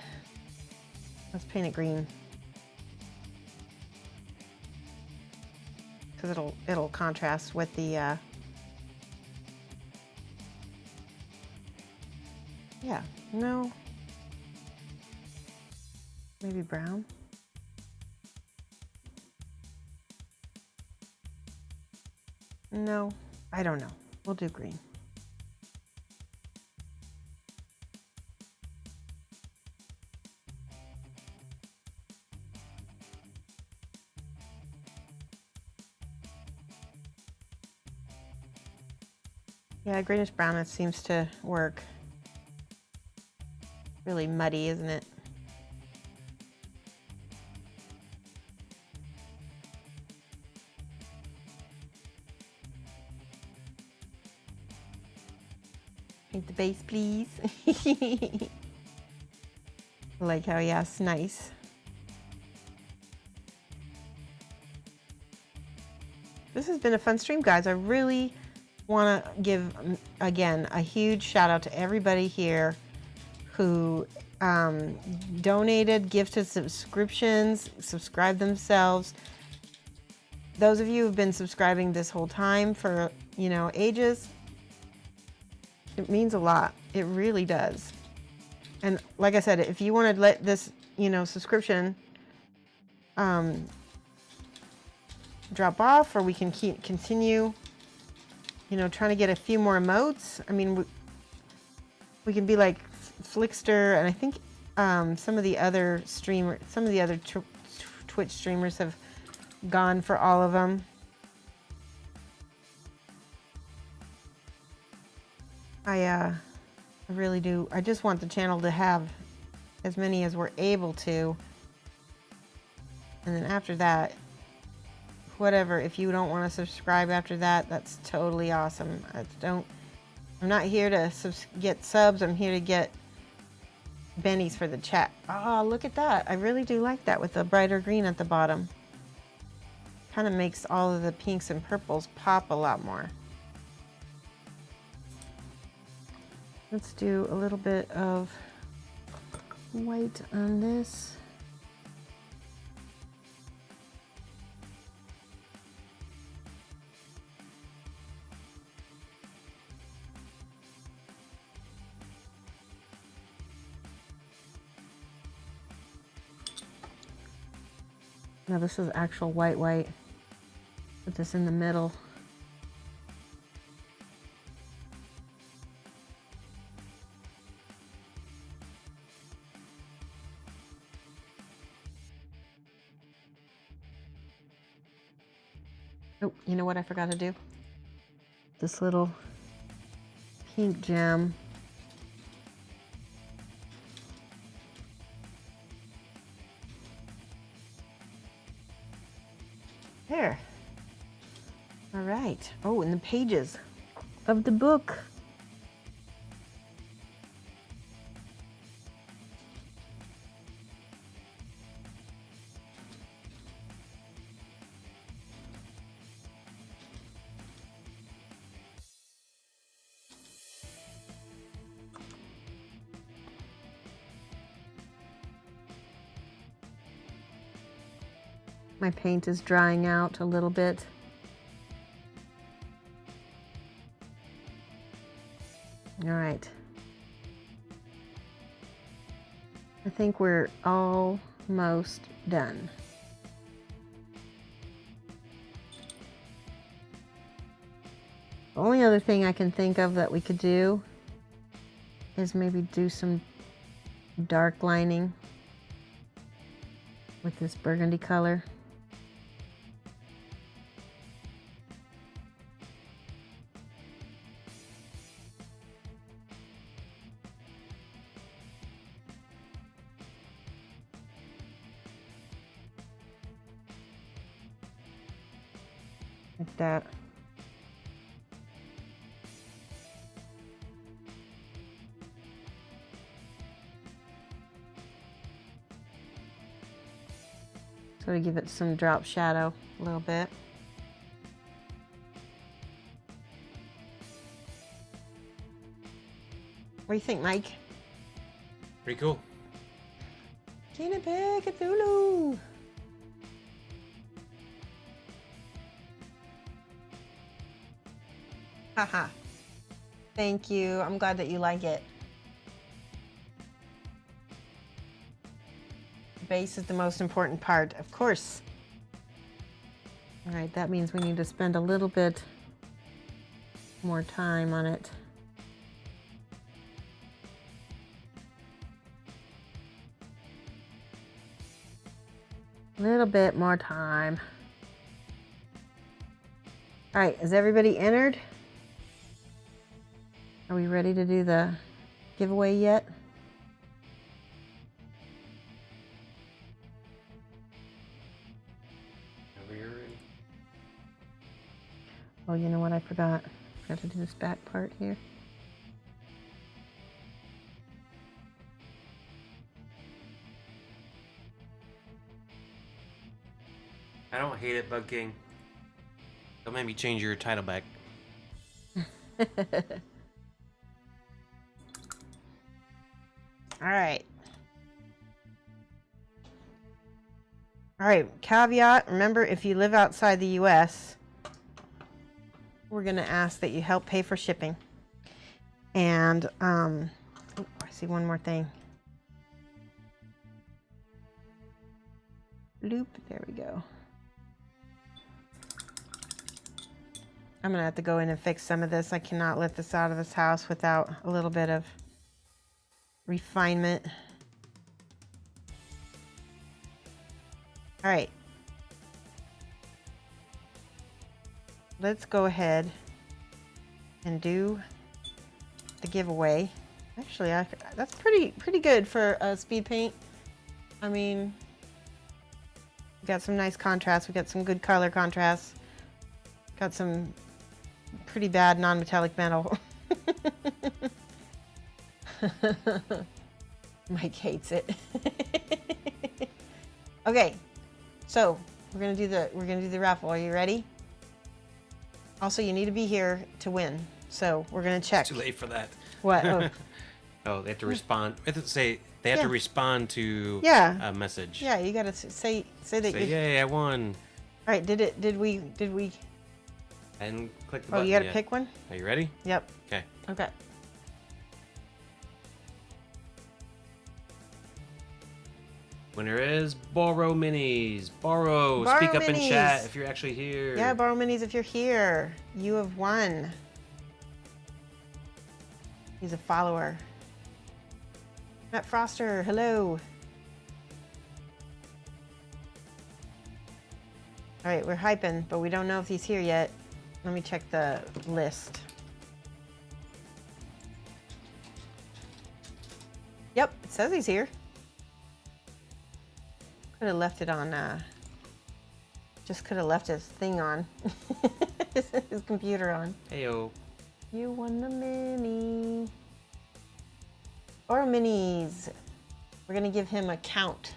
Let's paint it green. Because it'll contrast with the yeah, no. Maybe brown. No, I don't know. We'll do green. Yeah, greenish brown, it seems to work. Really muddy, isn't it? Paint the base, please. I like how he asks nice. This has been a fun stream, guys. I really want to give, again, a huge shout out to everybody here who donated, gifted subscriptions, subscribed themselves. Those of you who've been subscribing this whole time for, you know, ages, it means a lot. It really does. And like I said, if you want to let this, you know, subscription drop off, or we can continue, you know, trying to get a few more emotes. I mean, we can be like Flickster, and I think some of the other Twitch streamers have gone for all of them. I really do. I just want the channel to have as many as we're able to, and then after that, whatever. If you don't want to subscribe after that, that's totally awesome. I'm not here to get subs. I'm here to get bennies for the chat. Oh, look at that. I really do like that with the brighter green at the bottom. Kind of makes all of the pinks and purples pop a lot more. Let's do a little bit of white on this. Now this is actual white. Put this in the middle. Oh, you know what I forgot to do? This little pink gem. There. All right. Oh, and the pages of the book. My paint is drying out a little bit. All right. I think we're almost done. The only other thing I can think of that we could do is maybe do some dark lining with this burgundy color. like that. So to give it some drop shadow a little bit. What do you think, Mike? Pretty cool. Guinea pig Cthulhu. Haha. Thank you. I'm glad that you like it. The base is the most important part, of course. All right, that means we need to spend a little bit more time on it. A little bit more time. All right, is everybody entered? Are we ready to do the giveaway yet? Oh, you know what? I forgot. Forgot to do this back part here. I don't hate it, Bug King. Don't make me change your title back. All right. All right, caveat, remember if you live outside the US, we're gonna ask that you help pay for shipping. And, oh, I see one more thing. Loop, there we go. I'm gonna have to go in and fix some of this. I cannot let this out of this house without a little bit of refinement. All right. Let's go ahead and do the giveaway. Actually, that's pretty good for speed paint. I mean, we got some nice contrast. We got some good color contrast. Got some pretty bad non-metallic metal. Mike hates it. Okay, so we're gonna do the raffle. Are you ready? Also, you need to be here to win. So we're gonna check. It's too late for that. What? Oh, Oh, they have to respond. They have to say they have to respond to a message. yeah. You gotta say that. Say, yay, I won. All right. Did we? And click the Oh, button. you gotta yet. pick one. Are you ready? Yep. Okay. Okay. Winner is Borrow Minis. Borrow, Borrow speak up in Minis. chat if you're actually here. Yeah, Borrow Minis, if you're here, you have won. He's a follower. Matt Froster, hello. All right, we're hyping, but we don't know if he's here yet. Let me check the list. Yep, it says he's here. Could have left it on, just could have left his thing on. his computer on. Heyo. You won the mini. Or minis. We're gonna give him a count.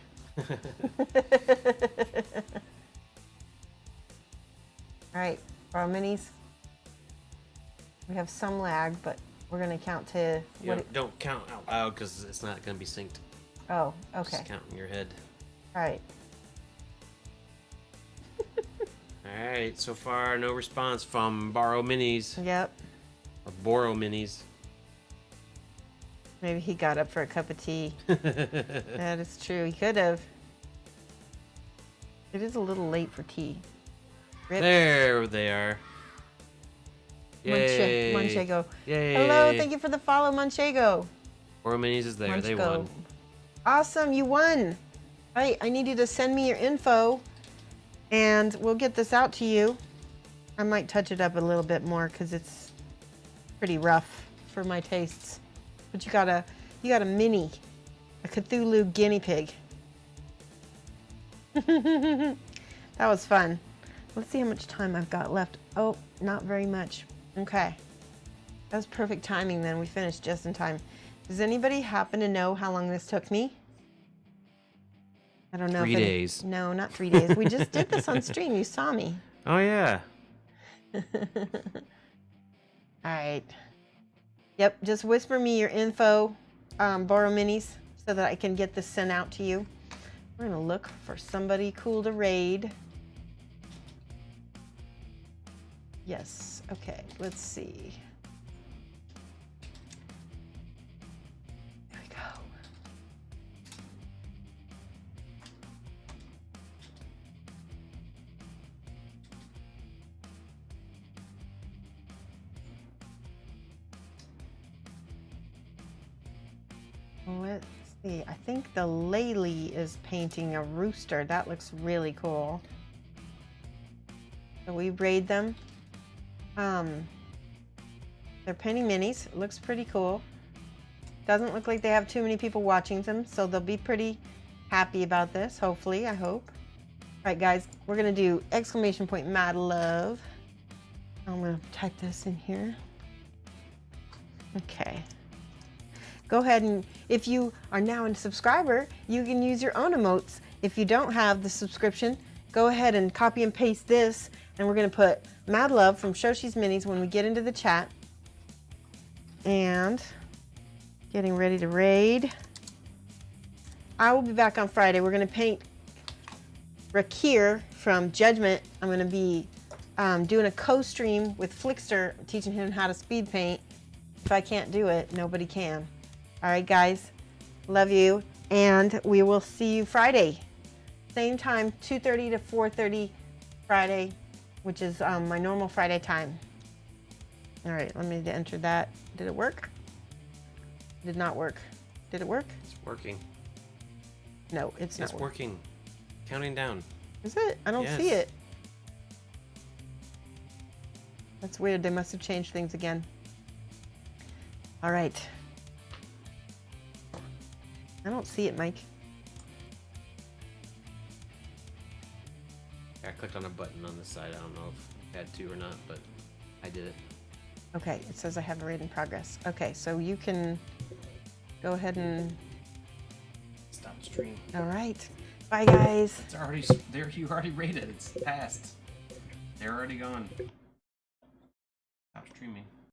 All right, Borrow Minis. We have some lag, but we're gonna count to Don't count out loud because it's not gonna be synced. Oh, okay. Just count in your head. All right. All right. So far, no response from Borrow Minis Yep. or Borrow Minis. Maybe he got up for a cup of tea. That is true. He could have. It is a little late for tea. Rip. There they are. Yay. Manchego. Yay. Hello, thank you for the follow, Manchego. Borrow Minis is there. They won. Awesome, you won. All right, I need you to send me your info and we'll get this out to you. I might touch it up a little bit more because it's pretty rough for my tastes. But you got a mini, a Cthulhu guinea pig. That was fun. Let's see how much time I've got left. Oh, not very much. Okay. That was perfect timing then. We finished just in time. Does anybody happen to know how long this took me? I don't know. 3 days. No, not 3 days. We just did this on stream. You saw me. Oh, yeah. All right. Yep, just whisper me your info, borrow minis, so that I can get this sent out to you. We're gonna look for somebody cool to raid. Yes, okay, let's see. There we go. Let's see, I think the Laylee is painting a rooster. That looks really cool. So we raid them. They're painting minis. It looks pretty cool. Doesn't look like they have too many people watching them, so they'll be pretty happy about this, hopefully, I hope. All right, guys, we're gonna do exclamation point mad love. I'm gonna type this in here. Okay. Go ahead and, if you are now a subscriber, you can use your own emotes. If you don't have the subscription, go ahead and copy and paste this, and we're gonna put Mad Love from Shoshie's Minis when we get into the chat. And getting ready to raid. I will be back on Friday. We're gonna paint Rakir from Judgment. I'm gonna be doing a co-stream with Flickster, teaching him how to speed paint. If I can't do it, nobody can. All right, guys, love you, and we will see you Friday. Same time, 2:30 to 4:30 Friday, which is my normal Friday time. All right, let me enter that. Did it work? Did not work. Did it work? It's working. No, it's not It's working. Counting down. Is it? I don't see Yes. it. That's weird. They must have changed things again. All right. I don't see it, Mike. I clicked on a button on the side. I don't know if I had to or not, but I did it. Okay, it says I have a raid in progress. Okay, so you can go ahead and... Stop stream. All right. Bye, guys. It's already there. You already rated. It's passed. They're already gone. Stop streaming.